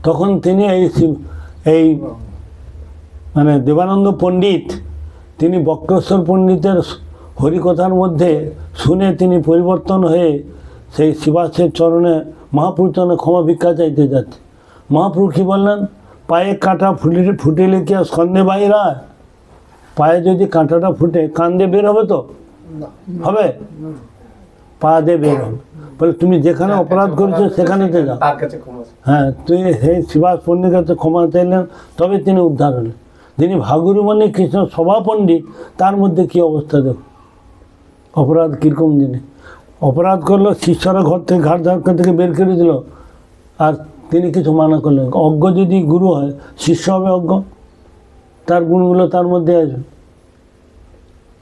তখন তিনি এই মানে দেবানন্দ পণ্ডিত, তিনি বক্রেশ্বর পণ্ডিতের হরিকথার মধ্যে শুনে তিনি পরিবর্তন হয়ে সেই শিবাসের চরণে মহাপ্রভুর চরণে ক্ষমা ভিক্ষা চাইতে যাচ্ছে। মহাপ্রভু কী বললেন? পায়ে কাঁটা ফুটিলে কি আর স্কন্ধে বাইর হয়? পায়ে যদি কাঁটাটা ফুটে কান দিয়ে বের হবে তো হবে? পা দিয়ে বের হবে। বলে তুমি যেখানে অপরাধ করেছো সেখানেতে যাও। হ্যাঁ, তুই হে শিবাস পণ্ডিতের কাছে ক্ষমা চাইলেন, তবে তিনি উদ্ধার হলেন। যিনি ভাগুরী মানে কৃষ্ণ সভা পণ্ডিত, তার মধ্যে কী অবস্থা দেখো, অপরাধ কীরকম জিনিস। অপরাধ করলো, শিষ্যরা ঘর থেকে ঘাট ধাক্কা থেকে বের করে দিল, আর তিনি কিছু মানা করলেন। অজ্ঞ যদি গুরু হয়, শিষ্য হবে অজ্ঞ। তার গুণগুলো তার মধ্যে আছে।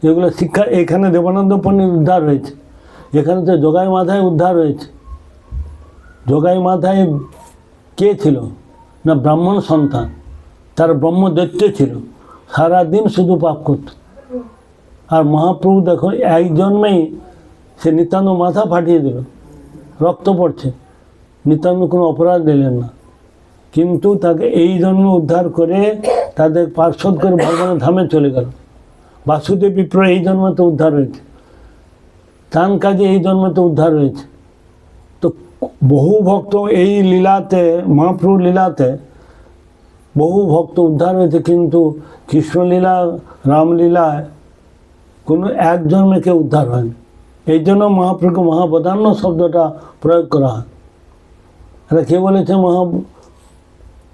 যেগুলো শিক্ষা, এখানে দেবানন্দ পণ্ডিত উদ্ধার হয়েছে, এখানে তো জগাই মাথায় উদ্ধার হয়েছে। জগাই মাথায় কে ছিল না? ব্রাহ্মণ সন্তান, তার ব্রহ্মদৈত্য ছিল, সারাদিন শুধু পাপ করত। আর মহাপ্রভু দেখো এক জন্মেই সে নিত্যানন্দ মাথা ফাটিয়ে দিল, রক্ত পড়ছে, নিত্যানন্দ কোনো অপরাধ দিলেন না, কিন্তু তাকে এই জন্মে উদ্ধার করে তাদের পার্শ্বদ করে ভগবানের ধামে চলে গেল। বাসুদেব বিপ্র এই জন্মে তো উদ্ধার হয়েছে, চান কাজে এই জন্মে তো উদ্ধার হয়েছে। তো বহু ভক্ত এই লীলাতে, মহাপ্রভু লীলাতে বহু ভক্ত উদ্ধার হয়েছে, কিন্তু কৃষ্ণলীলা রামলীলায় কোনো এক জন্মে কেউ উদ্ধার হয়নি। এই জন্য মহাপ্রভুকে মহাবদান্য শব্দটা প্রয়োগ করা হয়। এটা কে বলেছে?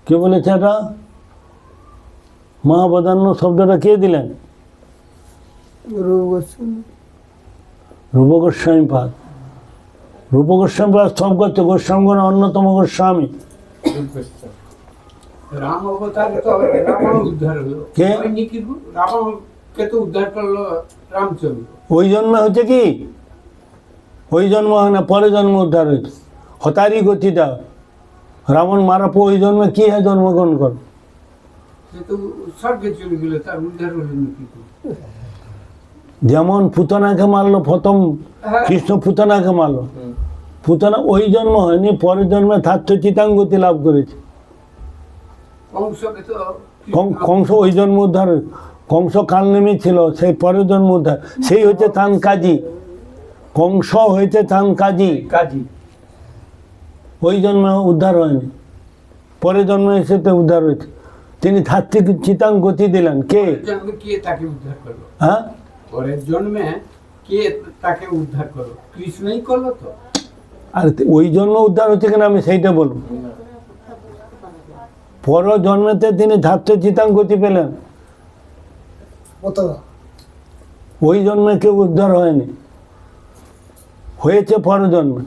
কে বলেছে এটা? মহাবদান্য শব্দটা কে দিলেন? রূপ গোস্বামী পাদ। রূপ গোস্বামী পাদ সব করছে, গোস্বামীগণ অন্যতম গোস্বামী। রাম অবতারে তো রাবণ উদ্ধার হলো, কে? রাবণকে তো উদ্ধার করলো রামচন্দ্র। ওই জন্ম হচ্ছে কি? ওই জন্ম হয় না, পরে জন্ম উদ্ধার হয়েছে। হতারি গতিটা রাবণ মারা পর ওই জন্মে কি হয় জন্মগ্রহণ কর। সে তো স্বর্গে চলে গেল, তার উদ্ধার হলো নাকি? যেমন পুতনাকে মারলো প্রথম, কৃষ্ণ পুতনাকে মারলো, পুতনা ওই জন্ম হয়নি, পরের জন্মে থার্থ চিতাঙ্গতি লাভ করেছে। কংসকে তো কংস ওই জন্ম উদ্ধার, কংস কালনেমি ছিল, সেই পরের জন্ম উদ্ধার, সেই হচ্ছে তান কাজী। কংস হয়েছে তান কাজী, কাজী ওই জন্মে উদ্ধার হয়নি, পরের জন্মে এসে তো উদ্ধার হয়েছে। তিনি ধাত্বিক চিতাঙ্গতি দিলেন। কে? জন্মে কে তাকে উদ্ধার করলো? হ্যাঁ, পরের জন্মে কে তাকে উদ্ধার করলো? কৃষ্ণই করলো তো। আর ওই জন্ম উদ্ধার হচ্ছে কিনা আমি সেইটা বলবো। পর জন্মেতে তিনি ধাত্র চিতাঙ্গতি পেলেন, ওই জন্মে কেউ উদ্ধার হয়নি, হয়েছে পর জন্মে।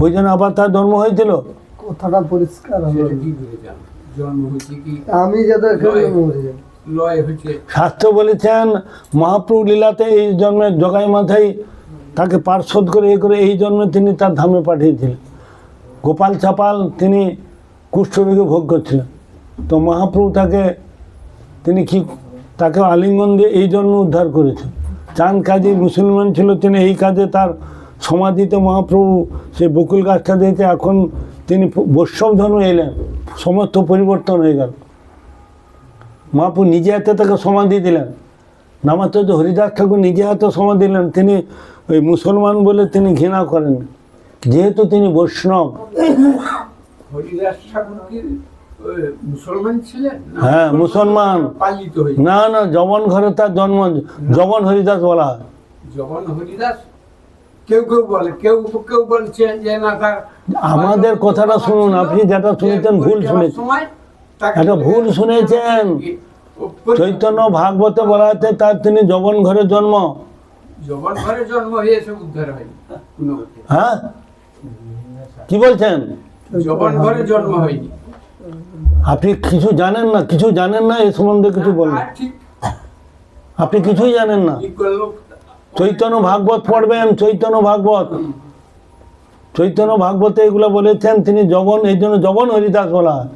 ওই জন্য আবার তার জন্ম হয়েছিল। কথাটা পরিষ্কার হবে। সেটা কি করে জানো? জন্ম হয়েছে কি আমি যাতে এখানে মরে যাই। লয় হয়েছে? শাস্ত্র বলেছেন মহাপ্রভু লীলাতে এই জন্মে জগাই মাথায় তাকে পার্শ্বদ করে এই জন্মে তিনি তার ধামে পাঠিয়েছিলেন। গোপাল চাপাল তিনি কুষ্ঠরোগে ভোগ করছিলেন, তো মহাপ্রভু তাকে আলিঙ্গন দিয়ে এই জন্ম উদ্ধার করেছেন। চাঁদ কাজী মুসলমান ছিল, তিনি এই কাজে তার সমাধিতে মহাপ্রভু সেই বকুল গাছটা দিয়েছে। এখন তিনি বৈষ্ণব ধর্ম এলেন, সমস্ত পরিবর্তন হয়ে গেল। মহাপ্রভু নিজে হাতে তাকে সমাধি দিলেন। নামাচার্য হরিদাস ঠাকুর নিজে হাতে সমাধি দিলেন। তিনি ওই মুসলমান বলে তিনি ঘৃণা করেন, যেহেতু তিনি বৈষ্ণব। হরিদাস ঠাকুর কি মুসলমান ছিলেন? হ্যাঁ, মুসলমান। পালিত হয়ে না, জবন ঘরে তার জন্ম, জবন হরিদাস বলা হয়। জগন হরিদাস কেউ কেউ বলে, কেউ কেউ বলছেন যে না, তার আমাদের কথাটা শুনুন, আপনি যেটা শুনেছেন ভুল শুনেছেন, এটা ভুল শুনেছেন। চৈতন্য ভাগবতে বলা হচ্ছে তার তিনি জবন ঘরে জন্ম। জগন ঘরে জন্ম হয়েছে, উদ্ধার হয়নি কোনো মতে। হ্যাঁ, কি বলছেন? জগন ঘরে জন্ম হয়নি। আপনি কিছু জানেন না এই সম্বন্ধে কিছু বলবেন। আর ঠিক আপনি কিছুই জানেন না। কি করলো? চৈতন্য ভাগবত পড়বেন, চৈতন্য ভাগবতে এগুলো বলেছেন তিনি জবন, এই জন্য জবন হরিদাস বলা হয়,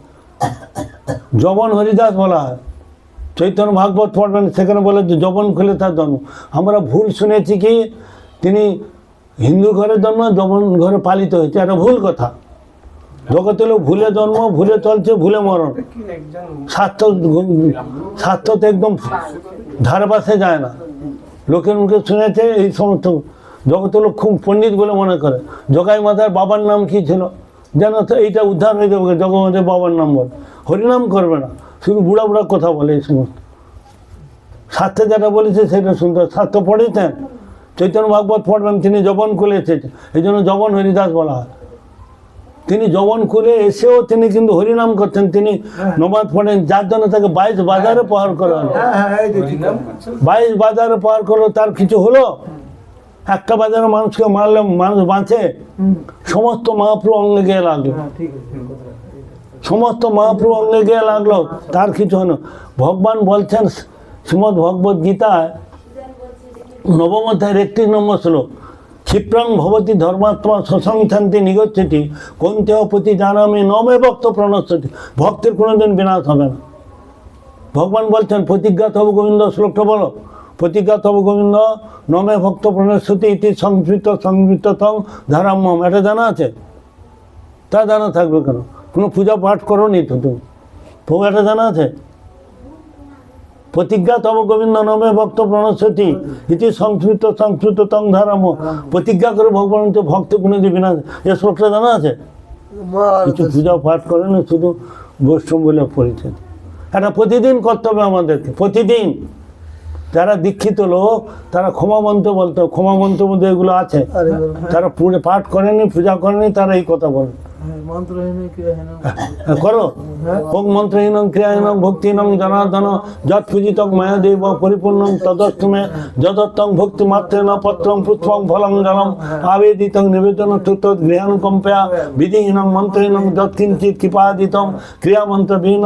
জবন হরিদাস বলা হয়। চৈতন্য ভাগবত পড়বেন, সেখানে বলে যে জবন খুলে তার জন্ম। আমরা ভুল শুনেছি কি তিনি হিন্দু ঘরে জন্ম, জবন ঘরে পালিত হয়েছে, এটা ভুল কথা। জগতে লোক ভুলে জন্ম, ভুলে চলছে, ভুলে মরণ। স্বাস্থ্য তো একদম ধারে পাশে যায় না। লোকের মুখে শুনেছে এই সমস্ত। জগতে লোক খুব পণ্ডিত বলে মনে করে। জগাই মাতার বাবার নাম কি ছিল জানো তো? এইটা উদ্ধার হয়ে যাবে, জগন্নাথের বাবার নাম বলে, হরিনাম করবে না, শুধু বুড়া কথা বলে এই সমস্ত। শাস্ত্রে যেটা বলেছে সেটা শুনতে। শাস্ত্র পড়েছেন, চৈতন্য ভাগবত পড়বেন, তিনি জবন কুলে এসেছেন, এই জন্য জবন হরিদাস বলা হয়। তিনি জবন কুলে এসেও তিনি কিন্তু হরিনাম করতেন, তিনি নমাজ পড়েন, যার জন্য তাকে 22 বাজারে প্রহার করা হলো। 22 বাজারে প্রহার করলো, তার কিছু হলো? একটা বাজারে মানুষকে মারলে মানুষ বাঁচে? সমস্ত মহাপ্রভু অঙ্গে গিয়ে লাগলো। সমস্ত মহাপ্রভু অঙ্গে গিয়ে লাগলো, তার কিছু হলো। ভগবান বলছেন শ্রীমদ্ ভগবদ্ গীতায় নবম অধ্যায়ের 31 নম্বর শ্লোক, ক্ষিপ্রং ভবতি ধর্মাত্মা সসংশান্তি নিগচ্ছতি কন্তেহ প্রতি জানামি নমে ভক্ত প্রণশ্যতি। ভক্তের কোনোদিন বিনাশ হবে না। ভগবান বলছেন প্রতিজ্ঞা তব গোবিন্দ, শ্লোকটা বলো, প্রতিজ্ঞা তব গোবিন্দ নমে ভক্ত প্রণশ্যতি ইতি সংস্কৃত তং ধারাম্যম। এটা জানা আছে? তা জানা থাকবে কেন? কোনো পূজা পাঠ করো নি তো তুমি, তবু এটা জানা আছে? প্রতিজ্ঞা তব গোবিন্দ নমে ভক্ত প্রণশ্যতি ইতি সংস্কৃত তং ধারাম্য। প্রতিজ্ঞা করে ভগবান তো ভক্ত কোনোদিন বিনাশ। এ শ্লোকটা জানা আছে? কিছু পূজা পাঠ করে না, শুধু বৈষ্ণব বলে পরিচয়। এটা প্রতিদিন করতে হবে আমাদেরকে, প্রতিদিন। যারা দীক্ষিত লোক তারা ক্ষমা মন্ত্র বলতে, ক্ষমা মন্ত্র মধ্যে এগুলো আছে। তারা পাঠ করেনি, পূজা করেনি, তারা এই কথা বলে। করো ওং মন্ত্রহীনং ক্রিয়াহীনং ভক্তিহীনং জনার্দন যৎ পূজিতং মায়াদেব পরিপূর্ণং তদস্তমে যদত্তং ভক্তি মাত্রেণ পত্রং পুষ্পং ফলং জলম আবেদিতং নিবেদন তৎ গৃহানুকম্পয়া বিধিহীনং মন্ত্রহীনং যৎকিঞ্চিৎ কৃপাদিতং ক্রিয়ামন্ত্র বিহীন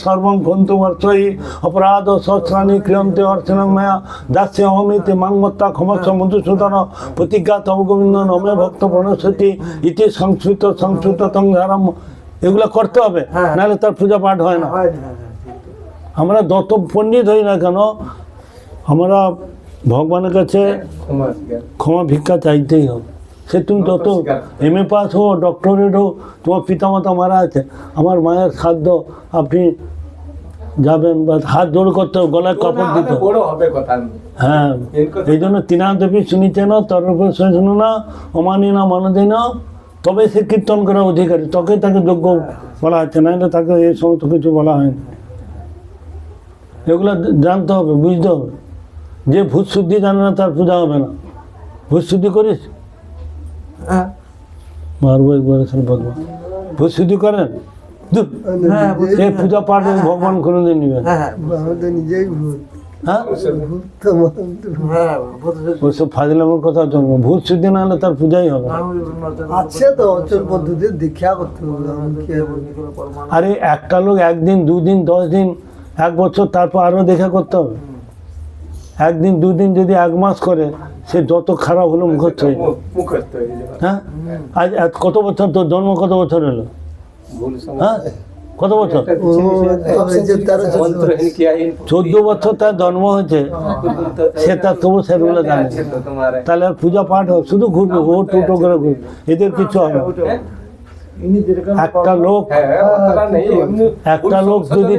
সর্বং খন্তু বর্ষই অপরাধ সহস্রাণি ক্রিয়ন্তে অর্চনং মায়া দাস্য অহমিতে মাংমত্তা ক্ষমস্ব মধুসূদন প্রতিজ্ঞা তব গোবিন্দ নমে ভক্ত প্রণশ্যতি ইতি সংস্কৃত তং ধারাম্য। এগুলো করতে হবে, নাহলে তার পূজা পাঠ হয় না। আমরা যত পণ্ডিত হই না কেন, আমরা ভগবানের কাছে ক্ষমা ভিক্ষা চাইতেই হবে। সে তুমি যত MA পাস হো, ডক্টরেট হো, তোমার পিতামাতা মারা আছে, আমার মায়ের খাদ্য আপনি যাবেন বা হাত জোড় করতে হবে, গলায় কাপড় দিতে হবে। হ্যাঁ, এই জন্য তিনাদেবী শুনিছে না, তরফে শুনো না, অমানি না মানদে না, তবে সে কীর্তন করার অধিকারী, তবে তাকে যোগ্য বলা হচ্ছে, নাহলে তাকে এই সমস্ত কিছু বলা হয়নি। এগুলো জানতে হবে, বুঝতে হবে। যে ভূত শুদ্ধি জানে না তার পূজা হবে না। ভূত শুদ্ধি করিস? মারবো একবারে ভগবান। ভূত শুদ্ধি করেন? এই পূজা পাঠ ভগবান কোনোদিন নেবেন? নিজেই ভূত। হ্যাঁ, ওইসব ফাজিলামের কথা জন্ম। ভূত শুদ্ধি না হলে তার পূজাই হবে। আছে তো অচল পদ্ধতি দীক্ষা করতে হবে। আরে একটা লোক 1 দিন 2 দিন 10 দিন 1 বছর, তারপর আরো দেখা করতে হবে। 1 দিন 2 দিন যদি 1 মাস করে, সে যত খারাপ হলো মুখস্থ হয়ে যাবে। হ্যাঁ, আজ কত বছর তোর জন্ম? কত বছর হলো? হ্যাঁ, কত বছর? 14 বছর তার জন্ম হয়েছে, সে তার তবু সেগুলো জানে। তাহলে আর পূজা পাঠ হবে, শুধু ঘুরবে, ও টোটো করে ঘুরবে, এদের কিছু হবে। একটা লোক যদি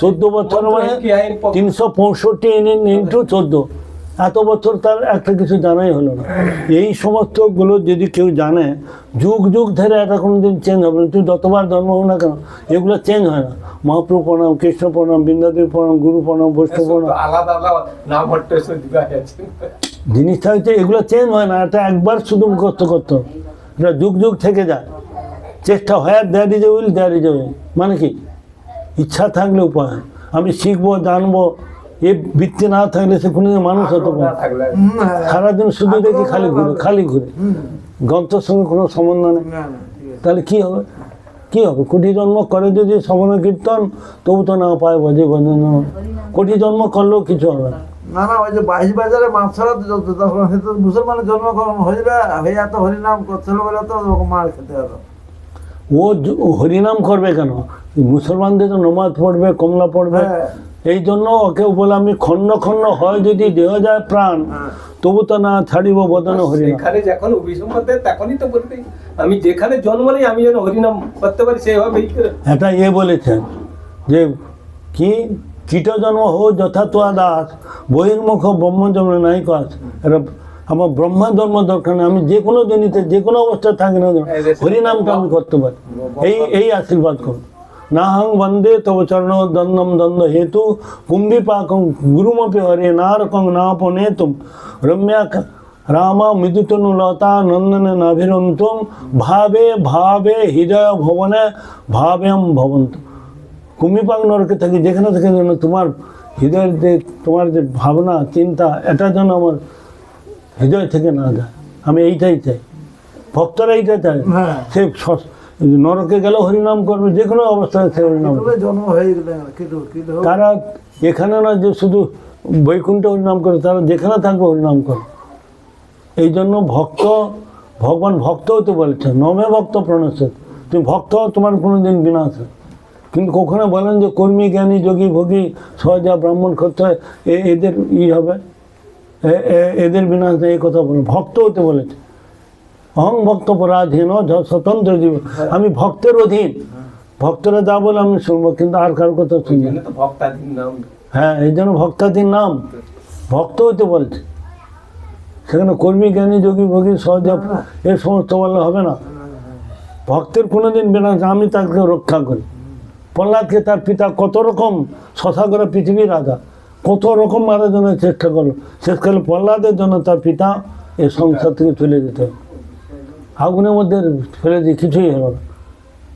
14 বছর মানে 365 ইন্টু 14, এত বছর তার একটা কিছু জানাই হলো না। এই সমস্ত গুলো যদি কেউ জানে, যুগ যুগ ধরে এটা কোনোদিন চেঞ্জ হবে না। তুই যতবার জন্ম হোক না কেন, এগুলো চেঞ্জ হয় না। মহাপ্রভু প্রণাম, কৃষ্ণ প্রণাম, বৃন্দাদেবী প্রণাম, গুরু প্রণাম, বৈষ্ণব প্রণাম, জিনিসটা হচ্ছে এগুলো চেঞ্জ হয় না। এটা একবার শুধু মুখস্থ করতে হবে, এটা যুগ যুগ থেকে যায়। চেষ্টা হয়, there is a will, there is a way. মানে কি, ইচ্ছা থাকলে উপায়। আমি শিখবো, জানবো, এ বৃত্তি না থাকলে সে কোনোদিন মানুষ হতে পারে। সারাদিন শুধু দেখি খালি ঘুরে, গ্রন্থের সঙ্গে কোনো সম্বন্ধ নেই। তাহলে কি হবে? কোটি জন্ম করে যদি শ্রবণ কীর্তন, তবু তো না পায় বাজে বাজে না। কোটি জন্ম করলেও কিছু হবে না। না না, ওই যে 22 বাজারে মাছরা তখন মুসলমানের জন্মগ্রহণ হইবে, হইয়া তো হরিনাম করছিল বলে তো মার খেতে হলো। ও হরিনাম করবে কেন? মুসলমানদের তো নমাজ পড়বে, কমলা পড়বে। এই জন্য ওকে বলে আমি খণ্ড খণ্ড হয় যদি দেহ যায় প্রাণ, তবু তো না ছাড়িব বদন হরিনাম। এখানে যখন অভিসম্পাদ দেয় তখনই তো বলতে, আমি যেখানে জন্ম নেই আমি যেন হরিনাম করতে পারি, সেইভাবে এটা বলেছেন যে কি, কীট জন্ম হো যথা তোয়া দাস, বহির্মুখ ব্রহ্ম জন্ম নাই কাজ। এটা আমার ব্রহ্মা জন্ম দরকার নেই। আমি যে কোনো জনিতে যে কোনো অবস্থায় থাকি না, হরিনামটা আমি করতে পারি। এই আশীর্বাদ করুন। না হং বন্দে তব চরণ দ্বন্দ্বম দ্বন্দ্ব হেতু কুম্ভি পাকং গুরুমপি হরে নারকং নাপনে তুম রম্যা রামা মৃদুতনু লতা নন্দনে নাভিরন্তম ভাবে ভাবে হৃদয় ভবনে ভাবেম ভবন্ত। কুম্ভিপাক নরকে থাকি, যেখানে থেকে যেন তোমার হৃদয়ের যে তোমার যে ভাবনা চিন্তা, এটা যেন আমার হৃদয় থেকে না যায়। আমি এইটাই চাই, ভক্তরা এইটা চায়। সে নরকে গেলেও হরিনাম করবে, যে কোনো অবস্থায় সে হরিনাম করবে। জন্ম হয়ে গেলে কিন্তু কিন্তু তারা এখানে না যে শুধু বৈকুণ্ঠে হরিনাম করে, তারা যেখানে থাকবে হরিনাম করে। এই জন্য ভগবান ভক্ত হতে বলেছে, নমে ভক্ত প্রণশ্য। তুমি ভক্ত হও, তোমার কোনো দিন বিনাশ হয়। কিন্তু কখনো বলেন যে কর্মী জ্ঞানী যোগী ভোগী সহজা ব্রাহ্মণ ক্ষত্রিয় এদের হবে, এদের বিনাশ নেই, এই কথা বলেন। ভক্ত হতে বলেছে, অহং ভক্ত পরাধীন স্বতন্ত্র জীব, আমি ভক্তের অধীন। ভক্তরা যা বলে আমি শুনবো, কিন্তু আর কারোর কথা শুনবো না। তো ভক্তাধীন নাম। হ্যাঁ, এই জন্য ভক্তাধীন নাম, ভক্ত হতে বলছে। সেখানে কর্মী জ্ঞানী যোগী ভোগী সহজা এ সমস্ত বললে হবে না। ভক্তের কোনোদিন বিনাশ, আমি তাকে রক্ষা করি। প্রহ্লাদকে তার পিতা কত রকম শশা করে পৃথিবীর রাজা, কত রকম মারার জন্য চেষ্টা করলো, শেষকালে প্রহ্লাদের জন্য তার পিতা এই সংসার থেকে চলে যেতে হবে। আগুনের মধ্যে ফেলে দিয়ে কিছুই হলো না।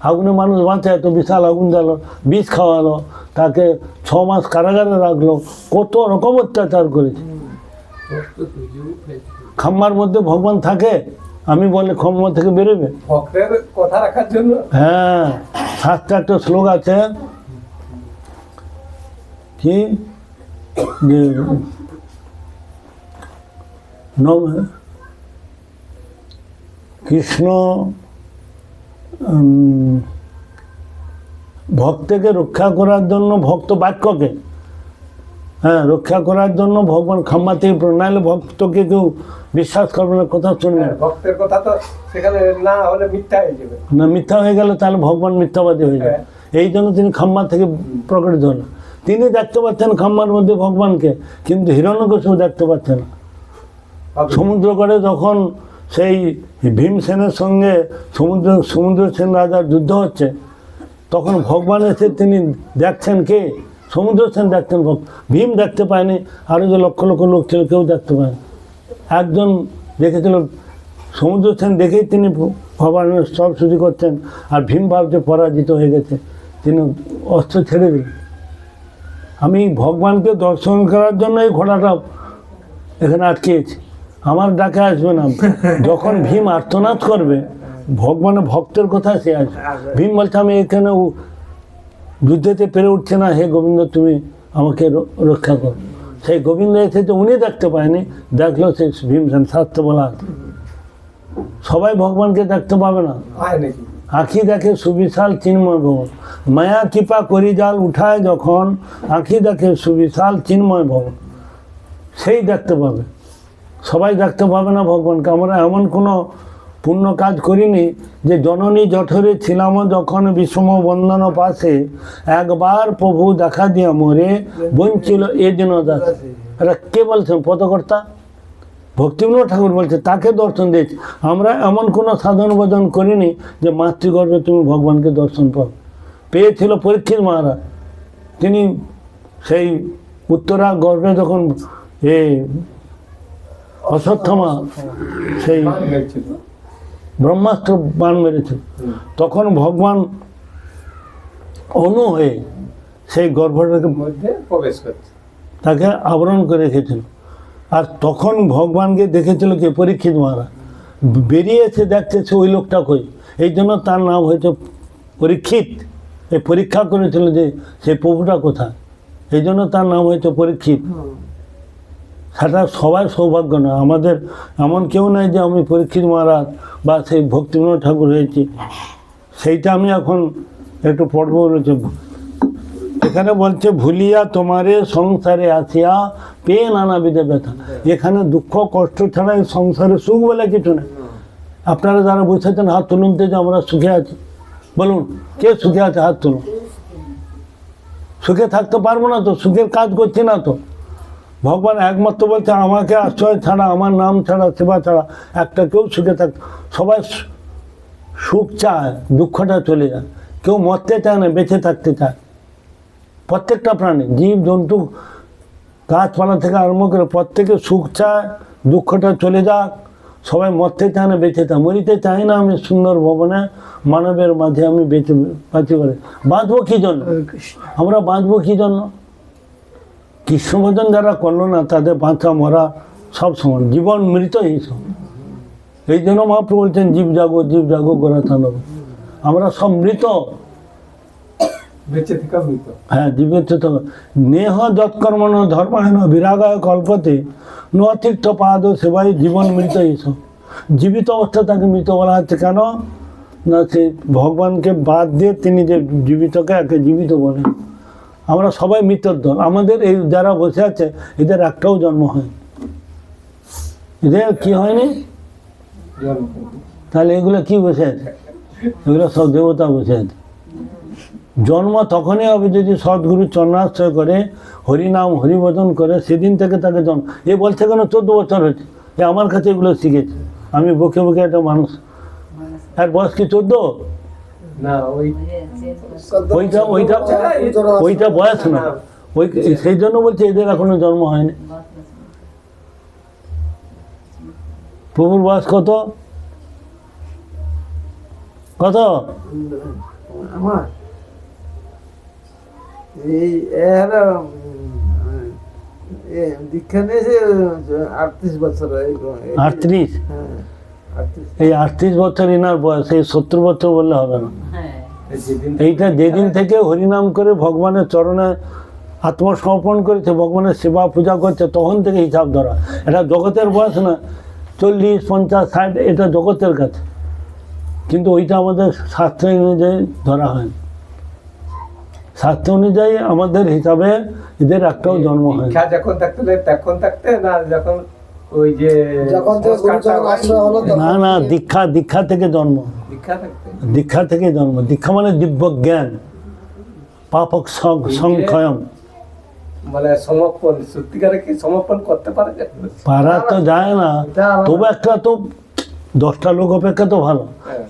আগুনে মানুষ বাঁচায়, তো বিশাল আগুন জ্বালো, বিষ খাওয়ালো, তাকে 6 মাস কারাগারে রাখলো, কত রকম অত্যাচার করেছে। খাম্বার মধ্যে ভগবান থাকে, আমি বলে খাম্বা থেকে বেরোবে? ভক্তের কথা রাখার জন্য। হ্যাঁ, শাস্ত্রে একটা শ্লোক আছে কি যে কৃষ্ণ ভক্তকে রক্ষা করার জন্য, ভক্ত বাক্যকে রক্ষা করার জন্য ভগবান খাম্বা থেকে নাহলে ভক্তকে কেউ বিশ্বাস করবে না, কথা শুনবে না। ভক্তের কথা তো সেখানে না হলে মিথ্যা হয়ে যাবে। না, মিথ্যা হয়ে গেলে তাহলে ভগবান মিথ্যাবাদী হয়ে যাবে। এই জন্য তিনি খাম্বা থেকে প্রকটিত হলেন। তিনি দেখতে পাচ্ছেন খাম্বার মধ্যে ভগবানকে, কিন্তু হিরণ্যকশিপু দেখতে পাচ্ছে না। সমুদ্রকড়ে যখন সেই ভীমসেনের সঙ্গে সমুদ্রসেন রাজার যুদ্ধ হচ্ছে, তখন ভগবান এসে তিনি দেখছেন, কে? সমুদ্রসেন দেখছেন, ভীম দেখতে পায়নি। আরও যে লক্ষ লক্ষ লোক ছিল, কেউ দেখতে পায়নি। একজন দেখেছিল, সমুদ্রসেন দেখেই তিনি ভগবানের সব শুরু করছেন, আর ভীম ভাবছে পরাজিত হয়ে গেছে, তিনি অস্ত্র ছেড়ে দিলেন। আমি ভগবানকে দর্শন করার জন্য এই ঘোড়াটা এখানে আটকেছি, আমার ডাকে আসবে না। যখন ভীম আর্তনাদ করবে, ভগবানের ভক্তের কথা সে আসবে। ভীম বলছে, আমি এখানে যুদ্ধেতে পেরে উঠছে না, হে গোবিন্দ তুমি আমাকে রক্ষা করো। সেই গোবিন্দ এসেছে, উনি দেখতে পায়নি, দেখলো সেই ভীমসেন। শাস্ত্র বলা আছে সবাই ভগবানকে দেখতে পাবে না। আঁখি দেখে সুবিশাল চিন্ময় ভবন, মায়া কৃপা করি জাল উঠায় যখন, আঁখি দেখে সুবিশাল চিন্ময় ভবন, সেই দেখতে পাবে। সবাই দেখতে পাবে না ভগবানকে। আমরা এমন কোনো পুণ্য কাজ করিনি যে জননী জঠরে ছিলাম যখন বিষম বন্ধন পাশে, একবার প্রভু দেখা দিয়ে মোরে বঞ্চিল এ দিন দাস। এটা কে বলছেন? পদকর্তা ভক্তিবিনোদ ঠাকুর বলছে, তাকে দর্শন দিয়েছে। আমরা এমন কোনো সাধন ভজন করিনি যে মাতৃগর্ভে তুমি ভগবানকে দর্শন পাও। পেয়েছিল পরীক্ষিত মহারাজ, তিনি সেই উত্তরা গর্ভে যখন অশ্বত্থামা সেই ব্রহ্মাস্ত্র বাণ মেরেছিল, তখন ভগবান অনু হয়ে সেই গর্ভটাকে মধ্যে প্রবেশ করছে, তাকে আবরণ করে রেখেছিল। আর তখন ভগবানকে দেখেছিল কে? পরীক্ষিত মহারাজ। বেরিয়ে এসে দেখছে সে ওই লোকটা কই, এই জন্য তার নাম হয়েছে পরীক্ষিত। এই পরীক্ষা করেছিল যে সেই প্রভুটা কোথায়, এই জন্য তার নাম হয়েছে পরীক্ষিত। সেটা সবাই সৌভাগ্য না। আমাদের এমন কেউ নাই যে আমি পরীক্ষিত মহারাজ বা সেই ভক্তিবিনোদ ঠাকুর হয়েছি। সেইটা আমি এখন একটু পড়বো বলেছি। এখানে বলছে, ভুলিয়া তোমারে সংসারে আসিয়া পেয়ে নানাবিধে ব্যথা। এখানে দুঃখ কষ্ট ছাড়া এই সংসারে সুখ বলে কিছু নেই। আপনারা যারা বসেছেন হাত তুলুন তো, যে আমরা সুখে আছি। বলুন, কে সুখে আছে? হাত তুলুন। সুখে থাকতে পারবো না তো, সুখের কাজ করছি না তো। ভগবান একমাত্র বলছে, আমাকে আশ্রয় ছাড়া, আমার নাম ছাড়া, সেবা ছাড়া একটা কেউ সুখে থাক। সবাই সুখ চায়, দুঃখটা চলে যায়। কেউ মরতে চায় না, বেঁচে থাকতে চায়। প্রত্যেকটা প্রাণী, জীব জন্তু, গাছপালা থেকে আরম্ভ করে প্রত্যেকে সুখ চায়, দুঃখটা চলে যাক। সবাই মরতে চায় না, বেঁচে চায়। মরিতে চাই না আমি সুন্দর ভবনে, মানবের মাঝে আমি বাঁচি করে। বাঁচবো কী জন্য? আমরা বাঁচবো কী জন্য? কৃষ্ণ ভজন যারা করলো না, তাদের বাঁচা মরা সব সমান, জীবন মৃত এই সব। এই জন্য মহাপ্রভু বলছেন, জীব জাগো গোরা থানব। আমরা সব মৃত। বেঁচে থাকা মৃত। হ্যাঁ, জীবিত তো নেহ যৎকর্মণ ধর্মায়ণ বিরাগায় কল্পতে নতীর্থ পাদ সেবাই জীবন মৃত এইসব। জীবিত অবস্থা তাকে মৃত বলা হচ্ছে কেন না, সে ভগবানকে বাদ দিয়ে তিনি যে জীবিতকে একে জীবিত বলেন। আমরা সবাই মৃতর দল। আমাদের এই যারা বসে আছে এদের একটাও জন্ম হয়, এদের কি হয়নি? তাহলে এগুলো কি বসে আছে? এগুলো সব দেবতা বসে আছে। জন্ম তখনই হবে যদি সদ্গুরু চরণাশ্রয় করে, হরিনাম হরিভজন করে, সেদিন থেকে তাকে জন্ম। এ বলছে কেন 14 বছর হয়েছে, এ আমার কাছে এগুলো শিখেছে। আমি বকে বকে একটা মানুষ, আর বয়স কি 14? না, ওইটা ওইটা ওইটা বয়স না, ওই সেই জন্য বলছে এদের এখনো জন্ম হয়নি। প্রভুর বয়স কত কত? আমার এই এরা দীক্ষা নিয়েছে 38 বছর। 38? হ্যাঁ, 38। এই 38 বছর ইনার বয়স, এই 70 বছর বললে হবে না। এইটা যেদিন থেকে হরিনাম করে ভগবানের চরণে আত্মসমর্পণ করেছে, ভগবানের সেবা পূজা করছে, তখন থেকে হিসাব ধরা। এটা জগতের বয়স না, 40, 50, 60, এটা জগতের কাছে। কিন্তু ওইটা আমাদের শাস্ত্র অনুযায়ী ধরা হয়। শাস্ত্র অনুযায়ী আমাদের হিসাবে এদের একটাও জন্ম হয় দীক্ষা যখন থাকতে না, যখন ওই যে যখন থেকে গুরুচরণ আশ্রয় হলো না না, দীক্ষা থেকে জন্ম। দীক্ষা থাকতে দীক্ষা থেকে জন্ম। দীক্ষা মানে দিব্য জ্ঞান, পাপক সংক্ষয়ম। মানে সমর্পণ, সত্যিকারে কি সমর্পণ করতে পারে? পারা তো যায় না, তবু একটা তো 10টা লোক অপেক্ষা তো ভালো।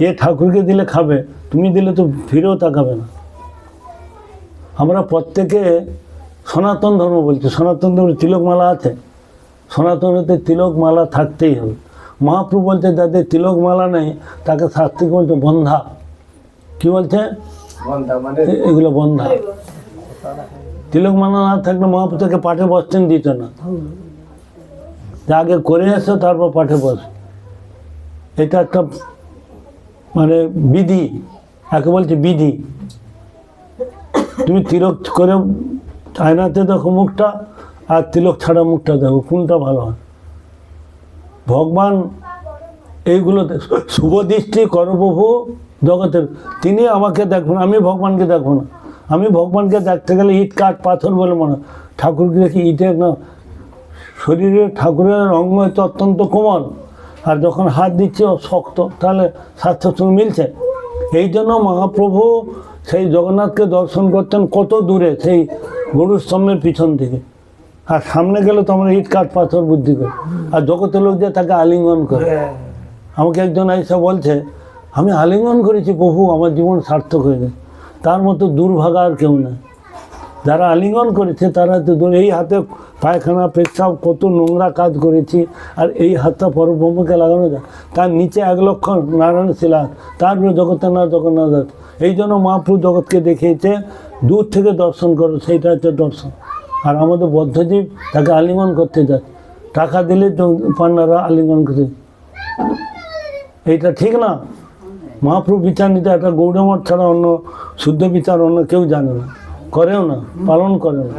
এ ঠাকুরকে দিলে খাবে, তুমি দিলে তো ফিরেও তাকাবে না। আমরা প্রত্যেকে সনাতন ধর্ম বলছি। সনাতন ধর্মে তিলকমালা আছে, সনাতনতে তিলকমালা থাকতেই হবে। মহাপ্রভু বলছে যাদের তিলকমালা নেই তাকে শাস্ত্রী বলছে বন্ধা। কি বলছে? বন্ধা মানে এগুলো বন্ধা। তিলকমালা না থাকলে মহাপ্রভু তাকে পাঠে বসতেন দিত না, যা আগে করে এসো তারপর পাঠে বস। এটা একটা মানে বিধি, একে বলছে বিধি। তুমি তিলক করে আয়নাতে দেখো মুখটা, আর তিলক ছাড়া মুখটা দেখো, কোনটা ভালো হয়? ভগবান এইগুলো শুভ দৃষ্টি করো প্রভু জগতের। তিনি আমাকে দেখবেন, আমি ভগবানকে দেখবো না। আমি ভগবানকে দেখতে গেলে ইট কাঠ পাথর বলে মনে হয়। ঠাকুরকে দেখি ইটের না, শরীরের ঠাকুরের অঙ্গ তো অত্যন্ত কোমল, আর যখন হাত দিচ্ছে ও শক্ত, তাহলে স্বাস্থ্যের সঙ্গে মিলছে। এই জন্য মহাপ্রভু সেই জগন্নাথকে দর্শন করতেন কত দূরে, সেই গরুর স্তম্ভের পিছন থেকে। আর সামনে গেলে তো আমরা ইট কাঠ পাথর বুদ্ধি করি, আর জগতের লোক যে তাকে আলিঙ্গন করে। আমাকে একজন এসে বলছে আমি আলিঙ্গন করেছি প্রভু, আমার জীবন সার্থক হয়ে গেছে। তার মতো দুর্ভাগা আর কেউ না। যারা আলিঙ্গন করেছে তারা তো এই হাতে পায়খানা পেশাব কত নোংরা কাজ করেছি, আর এই হাতটা পরব্রহ্মকে লাগানো যায়। তার নিচে 1 লক্ষ নারায়ণ শিলা, তারপরে জগন্নাথ জগন্নাথ। এই জন্য মহাপ্রভু জগৎকে দেখিয়েছে দূর থেকে দর্শন করো, সেইটা হচ্ছে দর্শন। আর আমাদের বদ্ধজীব তাকে আলিঙ্গন করতে যায়, টাকা দিলে পান্নারা আলিঙ্গন করতে। এইটা ঠিক না। মহাপ্রভু বিচার নিতে একটা গৌড়মঠ ছাড়া অন্য শুদ্ধ বিচার অন্য কেউ জানে না, করেও না, পালন করে না।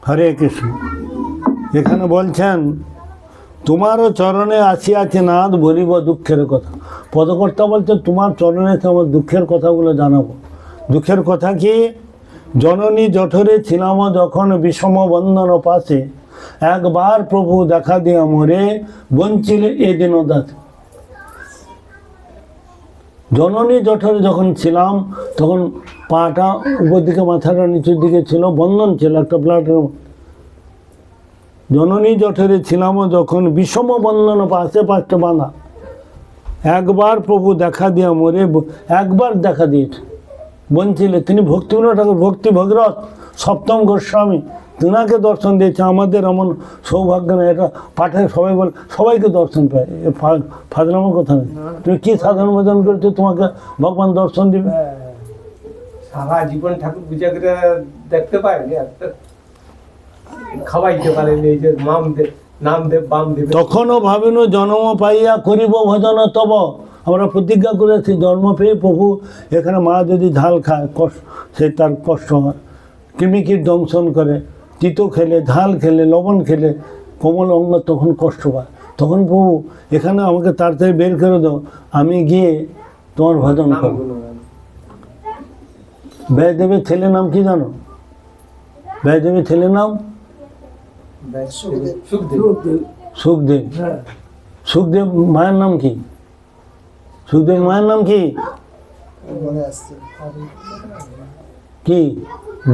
হরে কৃষ্ণ। এখানে বলছেন তোমারও চরণে আসিয়াছে নাথ বলিব দুঃখের কথা। পদকর্তা বলছে তোমার চরণে আমার দুঃখের কথাগুলো জানাবো। দুঃখের কথা কি? জননী জঠরে ছিলাম যখন বিষম বন্ধন পাশে, একবার প্রভু দেখা দিয়া মোরে বঞ্চিলে এ দিন দাস। জননী জঠরে যখন ছিলাম তখন পাটা উপর দিকে, মাথাটা নিচের দিকে ছিল, বন্ধন ছিল একটা ব্লাডের। জননী জঠরে ছিলাম যখন বিষম বন্ধন পাশে 5টা বাঁধা, একবার প্রভু দেখা দিয়া মোরে, একবার দেখা দিয়েছে বঞ্চিলে। তিনি ভক্তিবিনোদ ঠাকুর, ভক্তি ভগীরথ 7ম গোস্বামী, তিনাকে দর্শন দিয়েছে। আমাদের এমন সৌভাগ্য না। এটা পাঠে সবাই বলে সবাইকে দর্শন পায়, ফাজলামো কথা নেই। তুমি কি সাধারণ ভোজন করেছো, তোমাকে ভগবান দর্শন দিবে? সারা জীবন ঠাকুর পূজা করে দেখতে পাইনি, খাওয়াইতে পারেনি। এই যে নামদেব বামদেব তখনও ভাবিনু জন্ম পাইয়া করিব ভজন তব। আমরা প্রতিজ্ঞা করেছি জন্ম পেয়ে প্রভু এখানে মা যদি ঝাল খায় কষ্ট, সে তার কষ্ট হয়, কৃমিকির দংশন করে, তিতো খেলে, ঝাল খেলে, লবণ খেলে কোমল অঙ্গ তখন কষ্ট পায়। তখন প্রভু এখানে আমাকে তাড়াতাড়ি বের করে দাও, আমি গিয়ে তোমার ভজন করব। ব্যাসদেবের ছেলের নাম কি জানো? ব্যাসদেবের ছেলের নাম সুখদেব। সুখদেব। হ্যাঁ সুখদেব মায়ের নাম কি? সুখদেব মায়ের নাম কি? মনে আসছে কি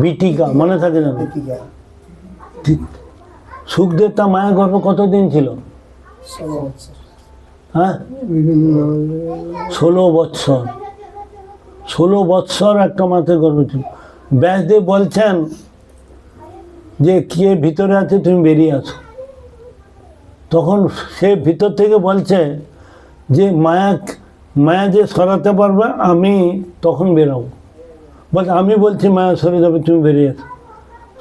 বিটিকা, মনে থাকে জানো? টিকা ঠিক। সুখদেব তার মায়ের গর্ভ কতদিন ছিল? 16 বছর হ্যাঁ, বিভিন্ন 16 বৎসর। 16 বৎসর একটা মাথায় গর্ভ ছিল। ব্যাসদেব বলছেন যে কে ভিতরে আছে তুমি বেরিয়ে আসো। তখন সে ভিতর থেকে বলছে যে মায়া যে সরাতে পারবে আমি তখন বেরোবো। বলছে আমি বলছি মায়া সরে যাবে, তুমি বেরিয়ে আসো।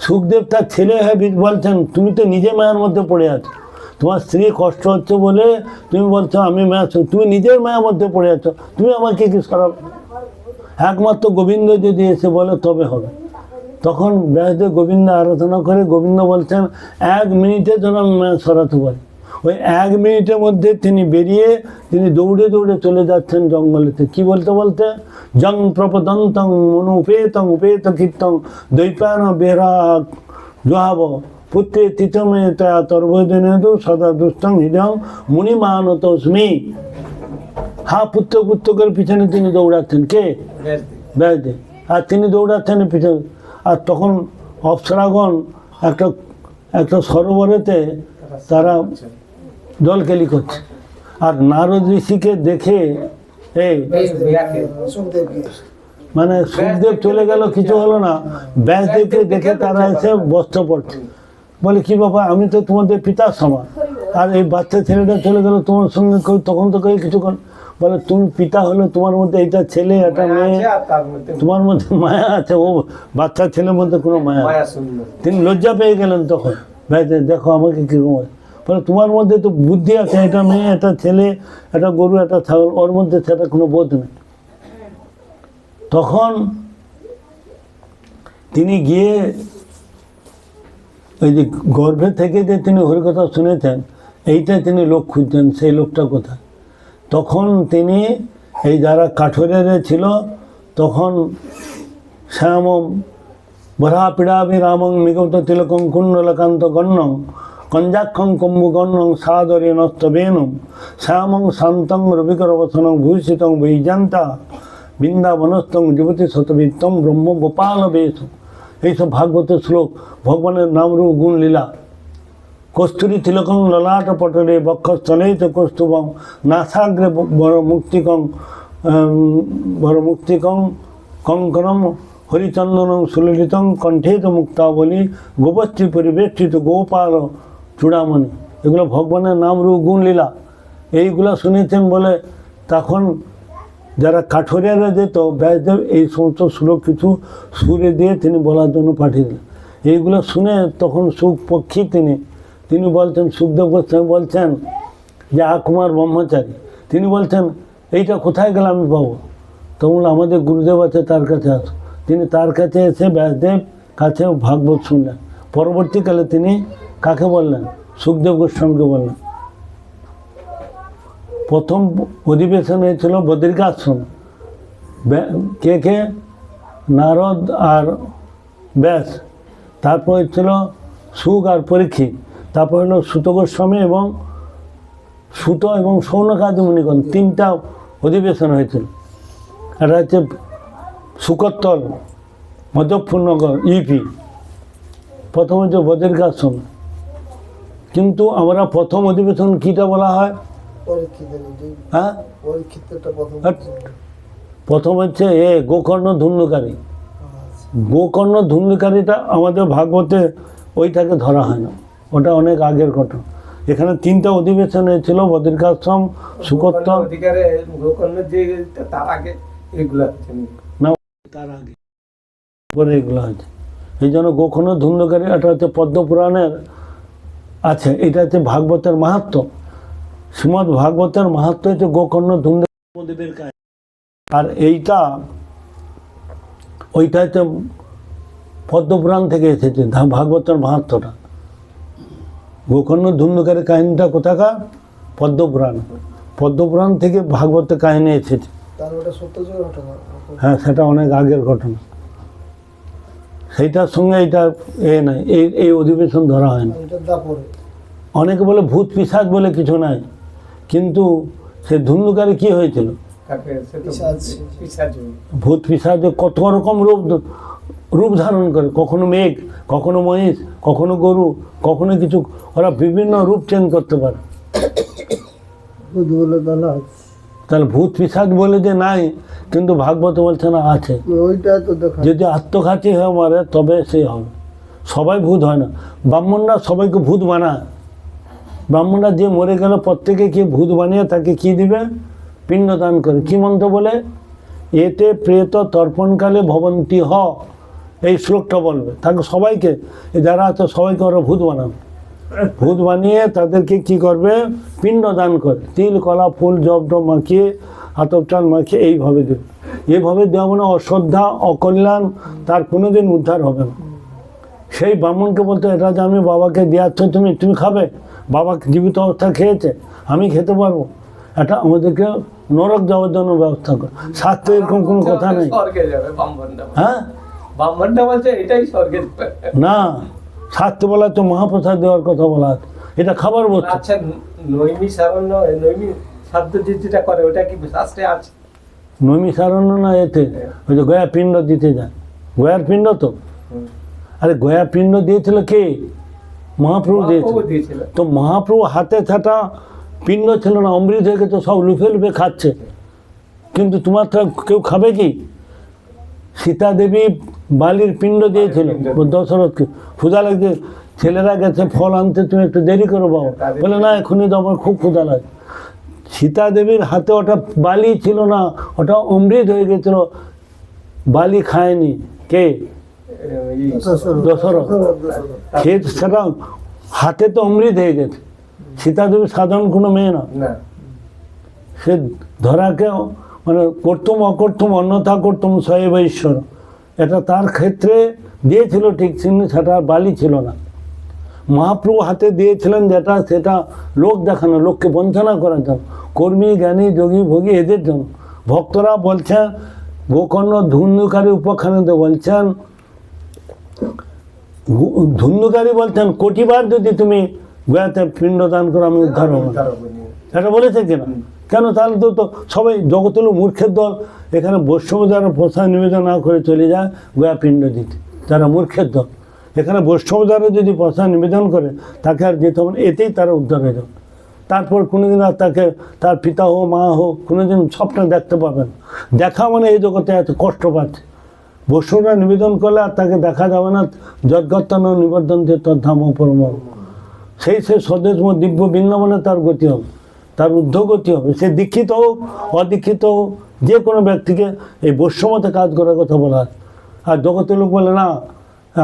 সুখদেব তার ছেলে হয়ে বলছেন তুমি তো নিজে মায়ের মধ্যে পড়ে আছো, তোমার স্ত্রী কষ্ট হচ্ছে বলে তুমি বলছো আমি মায়া, তুমি নিজের মায়ের মধ্যে পড়ে আছো, তুমি আমাকে কি সরাবে? একমাত্র গোবিন্দ যদি এসে বলে তবে হবে। তখন ব্যাসদেব গোবিন্দ আরাধনা করে, গোবিন্দ বলছেন 1 মিনিটে যেন আমি মায়া সরাতে পারি। ওই 1 মিনিটের মধ্যে তিনি বেরিয়ে তিনি দৌড়ে দৌড়ে চলে যাচ্ছেন জঙ্গলেতে। কি বলতে বলতে জং প্রপদন্তং মনুপেতং উপেত কীর্তং দৈপায়ন বেহরা জহাব পুত্রে তিতমে তয়া তর্বদিনেদু সদা দুষ্টং হৃদয়ং মুনিমানতস্মি। হা পুত্র পুত্র করে পিছনে তিনি দৌড়াচ্ছেন। কে? ব্যাসদেব। আর তিনি দৌড়াচ্ছেন পিছনে। আর তখন অপ্সরাগণ একটা সরোবরেতে তারা জলকেলি করছে। আর নারদ ঋষিকে দেখে এই মানে সুখদেব চলে গেল, কিছু হলো না, ব্যাসদেবকে দেখে তারা এসে বস্ত্র পড়ছে। বলে কি বাবা, আমি তো তোমাদের পিতার সমান, আর এই বাচ্চা ছেলেটা চলে গেল তোমার সঙ্গে, তখন তো কেউ কিছু কর। বলে তুমি পিতা হলো, তোমার মধ্যে এইটা ছেলে একটা মেয়ে, তোমার মধ্যে মায়া আছে, ও বাচ্চা ছেলের মধ্যে কোনো মায়া। তিনি লজ্জা পেয়ে গেলেন তখন। ব্যাসদেব দেখো আমাকে কীরকম হয়। বলে তোমার মধ্যে তো বুদ্ধি আছে, এটা মেয়ে, একটা ছেলে, একটা গরু, একটা ছাগল, ওর মধ্যে সেটা কোনো বোধ নেই। তখন তিনি গিয়ে ওই যে গর্ভে থেকে যে তিনি হরিকথা শুনেছেন, এইটা তিনি লোক খুঁজছেন, সেই লোকটা কোথায়। তখন তিনি এই যারা কাঠুরেরে ছিল, তখন শ্যাম বরা পীড়াবি রামং নিগত তিলকং কুণ্ডলকান্ত গণ্যং কঞ্জাক্ষং কম্বুগণ্যং সাদরে নস্তবেনম শ্যামং শান্তং রবিকরবসনং ভূষিতং বৈজান্তা বৃন্দাবনস্থং যুবতী শতবিত্তম ব্রহ্ম গোপাল বেশ। এইসব ভাগবতের শ্লোক, ভগবানের নামরূপ গুণ লীলা। কস্তুরী তিলকং ললাট পটলে বক্ষস্থলে চ কৌস্তুভং নাসাগ্রে বরমুক্তিকং কঙ্করম হরিচন্দনং সুললিতং কণ্ঠে চ মুক্তাবলী গোপশ্রী পরিবেষ্টিত গোপাল চূড়ামণি। এগুলো ভগবানের নামরূপ গুণ লীলা। এইগুলো শুনেছেন বলে তখন যারা কাঠুরিয়ারা যেত, ব্যাসদেব এই সমস্ত শ্লোক কিছু সুরে দিয়ে তিনি বলার জন্য পাঠিয়ে দিলেন। এইগুলো শুনে তখন সুখ পক্ষী তিনি বলছেন, সুখদেব গোস্বামী বলছেন যে কুমার ব্রহ্মচারী, তিনি বলছেন এইটা কোথায় গেলে আমি পাবো? তখন আমাদের গুরুদেব আছে, তার কাছে আসো। তিনি তার কাছে এসে ব্যাসদেব কাছে ভাগবত শুনলেন। পরবর্তীকালে তিনি কাকে বললেন? সুখদেব গোস্বামীকে বললেন। প্রথম অধিবেশন হয়েছিল বদ্রিকাশ্রম। কে নারদ আর ব্যাস, তারপর হচ্ছিল সুখ আর পরীক্ষিত, তারপর হলো সুত গোস্বামী এবং সৌনকাদি মুনিগণ, 3টা অধিবেশন হয়েছিল। এটা হচ্ছে সুকোত্তর মজফরনগর ইউপি। প্রথম হচ্ছে বদ্রিকাশ্রম। কিন্তু আমরা প্রথম অধিবেশন কীটা বলা হয়? হ্যাঁ, প্রথম হচ্ছে গোকর্ণ ধুন্ধুকারী। গোকর্ণ ধুন্ধুকারীটা আমাদের ভাগবতে ওইটাকে ধরা হয় না, ওটা অনেক আগের ঘটনা। এখানে 3টা অধিবেশন হয়েছিল, বদ্রিকাশ্রম, সুকোত্তর, তার আগে এগুলা না তার আগে পরে এগুলো হয়েছে। এই জন্য গোকর্ণ ধুন্ধুকারী, এটা হচ্ছে পদ্মপুরাণের আচ্ছা, এটা হচ্ছে ভাগবতের মাহাত্ম্য। শ্রীমদ্ ভাগবতের মাহাত্ম্য হচ্ছে গোকর্ণ ধূমদেবের কাহিনী। আর ওইটা হচ্ছে পদ্মপুরাণ থেকে এসেছে ভাগবতের মাহাত্ম্যটা। গোকর্ণ ধুন্ধুকারের কাহিনীটা কোথাকার? পদ্মপুরাণ থেকে ভাগবতের কাহিনী এসেছে। তার ওটা সত্যযুগের ঘটনা। হ্যাঁ, সেটা অনেক আগের ঘটনা। সেইটার সঙ্গে এটা নাই, এই অধিবেশন ধরা হয় না। এটা দাপরে অনেকে বলে ভূত পিশাচ বলে কিছু নাই, কিন্তু সে ধুন্ধুকারে কি হয়েছিল? ভূত পিশাচ কত রকম রূপ ধারণ করে, কখনো মেঘ, কখনো মহিষ, কখনো গরু, কখনো কিছু, ওরা বিভিন্ন রূপ চেঞ্জ করতে পারে। ভূত বলে বলা আছে। তাহলে ভূত পিশাচ বলে যে নাই, কিন্তু ভাগবত বলছে না আছে। ওইটা তো দেখা যদি আত্মঘাতী হয়ে মারে তবে সে হবে। সবাই ভূত হয় না। ব্রাহ্মণরা সবাইকে ভূত বানায়। ব্রাহ্মণরা যে মরে গেল প্রত্যেকে কি ভূত বানিয়ে তাকে কি দিবে? পিণ্ডদান করে। কি মন্ত্র বলে? এতে প্রেত তর্পণকালে ভবন্তি হ, এই শ্লোকটা বলবে। তাকে সবাইকে, যারা আছে সবাইকে ওরা ভূত বানাবে। ভূত বানিয়ে তাদেরকে কি করবে? পিণ্ডদান করে। তিল, কলা, ফুল, জব টব মাখিয়ে, আতপ চাল মাখিয়ে এইভাবে দেবে। এইভাবে দেওয়া মানে অশ্রদ্ধা, অকল্যাণ, তার কোনোদিন উদ্ধার হবে না। সেই ব্রাহ্মণকে বলতে, এটা যে আমি বাবাকে দিয়াচ্ছ, তুমি খাবে? বাবা জীবিত অবস্থা খেয়েছে, আমি খেতে পারবো? এটা আমাদেরকে নরক যাওয়ার জন্য ব্যবস্থা করে। শাস্ত্রে এরকম কোনো কথা নেই। স্বর্গে যাবে ব্রাহ্মণটা। হ্যাঁ, ব্রাহ্মণটা বলছে এটাই স্বর্গে যাবে। না, শাস্ত্রে বলা তো মহাপ্রসাদ দেওয়ার কথা বলা আছে। এটা খাবার বলছে। আচ্ছা, নৈমি সাধ্য যেটা করে ওটা কি শাস্ত্রে আছে? নৈমিষারণ্য না, এতে ওই যে গয়া পিণ্ড দিতে যায়, গয়ার পিণ্ড তো। আরে গয়া পিণ্ড দিয়েছিল কে? মহাপ্রভু দিয়েছিল। তো মহাপ্রভু হাতে থাকা পিণ্ড ছিল না, অমৃত হয়ে গেছে, সব লুফে লুফে খাচ্ছে। কিন্তু তোমার তো কেউ খাবে কি? সীতা দেবী বালির পিণ্ড দিয়েছিল দশরথকে। ক্ষুধা লাগছে, ছেলেরা গেছে ফল আনতে, তুমি একটু দেরি করো বাবা। বলে না, এখনই তো আমার খুব ক্ষুধা লাগে। সীতা দেবীর হাতে ওটা বালি ছিল না, ওটা অমৃত হয়ে গেছিল। বালি খায়নি কে? দশরথ। খেয়ে সেটা হাতে তো অমৃত হয়ে গেছে। সীতা দেবী সাধারণ কোনো মেয়ে না। সে ধরাকে মানে করতুম অকর্তুম অন্যথা করতুম সয়েব ঈশ্বর, এটা তার ক্ষেত্রে দিয়েছিল ঠিক, কিন্তু সেটা বালি ছিল না। মহাপ্রভু হাতে দিয়েছিলেন যেটা, সেটা লোক দেখানো, লোককে বঞ্চনা করার জন্য, কর্মী, জ্ঞানী, যোগী, ভোগী এদের জন্য। ভক্তরা বলছেন, গোকর্ণ ধুন্ধুকারী উপাখ্যানতে বলছেন, ধুন্ধুকারী বলছেন, কোটিবার যদি তুমি গয়াতে পিণ্ডদান করো আমি উদ্ধার হবো না। এটা বলেছে কিনা? কেন? তাহলে তো সবাই জগতের মূর্খের দল। এখানে বৈষ্ণব যারা প্রসাদ নিবেদন না করে চলে যায় গয়া পিণ্ড দিতে, তারা মূর্খের দল। এখানে বৈষ্ণব যারা যদি প্রসাদ নিবেদন করে তাকে আর যেতে হবে না, এতেই তারা উদ্ধার হয়ে যাবে। তারপর কোনোদিন আর তাকে তার পিতা হোক, মা হোক, কোনোদিন স্বপ্নে দেখতে পাবেন। দেখা মানে এই জগতে এত কষ্ট পাচ্ছে। বৈষ্ণবরা নিবেদন করলে আর তাকে দেখা যাবে না। যদ্গত্তান নিবর্ধন যে তদ্ধাম পরম, সেই স্বদেশ দিব্য বৃন্দাবনে তার গতি হবে, তার ঊর্ধ্বগতি হবে। সে দীক্ষিত হোক, অদীক্ষিত হোক, যে কোনো ব্যক্তিকে এই বৈষ্ণবতে কাজ করার কথা বলা হয়। আর জগতের লোক বলে না,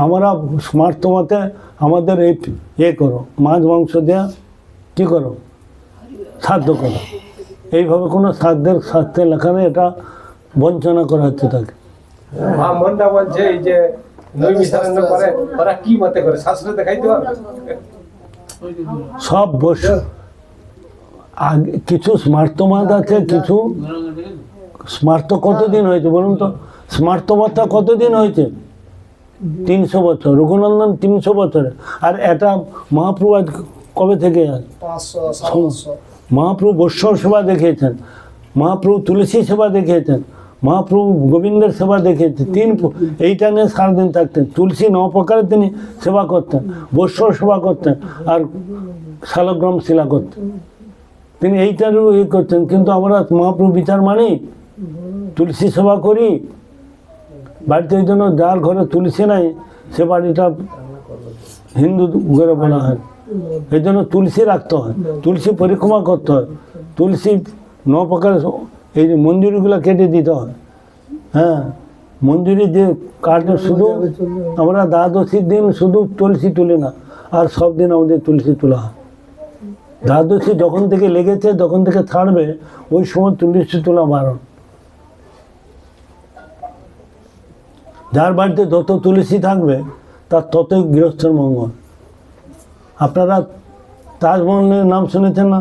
আমরা স্মার্ত মতে আমাদের এই করো, মাছ মাংস দেয়া কী করো, সাধ্য করো। এইভাবে কোনো শাস্ত্রে লেখা নেই, এটা বঞ্চনা করা হচ্ছে তাকে। ব্রাহ্মণটা বলছে এই যে নৈমিষারণ্য করে, ওরা কি মতে করে? শাস্ত্রে দেখাইতে পারবে? সব আগে কিছু স্মার্তমাদ আছে, কিছু স্মার্ত কতদিন হয়েছে বলুন তো? স্মার্তমাদটা কতদিন হয়েছে? 300 বছর। রঘুনন্দন 300 বছরে। আর এটা মহাপ্রভু আজ কবে থেকে? 500 মহাপ্রভু বৈষ্ণব সেবা দেখিয়েছেন, মহাপ্রভু তুলসী সেবা দেখিয়েছেন, মহাপ্রভু গোবিন্দের সেবা দেখিয়েছেন। এইটা নিয়ে সারাদিন থাকতেন। তুলসী 9 প্রকারে তিনি সেবা করতেন, বৈষ্ণব সেবা করতেন, আর শালগ্রাম শিলা করতেন। তিনি এইটারও করতেন। কিন্তু আমরা মহাপ্রভু বিচার মানি, তুলসী সেবা করি। বাড়িতে এই জন্য যার ঘরে তুলসী নাই সে বাড়িটা হিন্দু ঘরে বলা হয়। এই জন্য তুলসী রাখতে হয়, তুলসী পরিক্রমা করতে হয়, তুলসী 9 প্রকার এই যে মঞ্জুরিগুলো কেটে দিতে হয়। হ্যাঁ, মঞ্জুরি যে কাটে, শুধু আমরা দ্বাদশীর দিন শুধু তুলসী তুলি না, আর সব দিন আমাদের তুলসী তোলা হয়। দ্বাদশী যখন থেকে লেগেছে তখন থেকে ছাড়বে, ওই সময় তুলসী তোলা বারণ। যার বাড়িতে যত তুলসী থাকবে তার ততই গৃহস্থের মঙ্গল। আপনারা তাজমহলের নাম শুনেছেন না?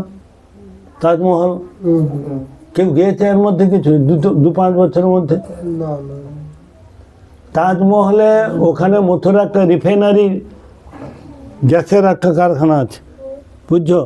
তাজমহল কেউ গিয়েছে এর মধ্যে কিছু 2-5 বছরের মধ্যে? না না, তাজমহলে ওখানে মথুরা একটা রিফাইনারি গ্যাসের একটা কারখানা আছে, বুঝছো?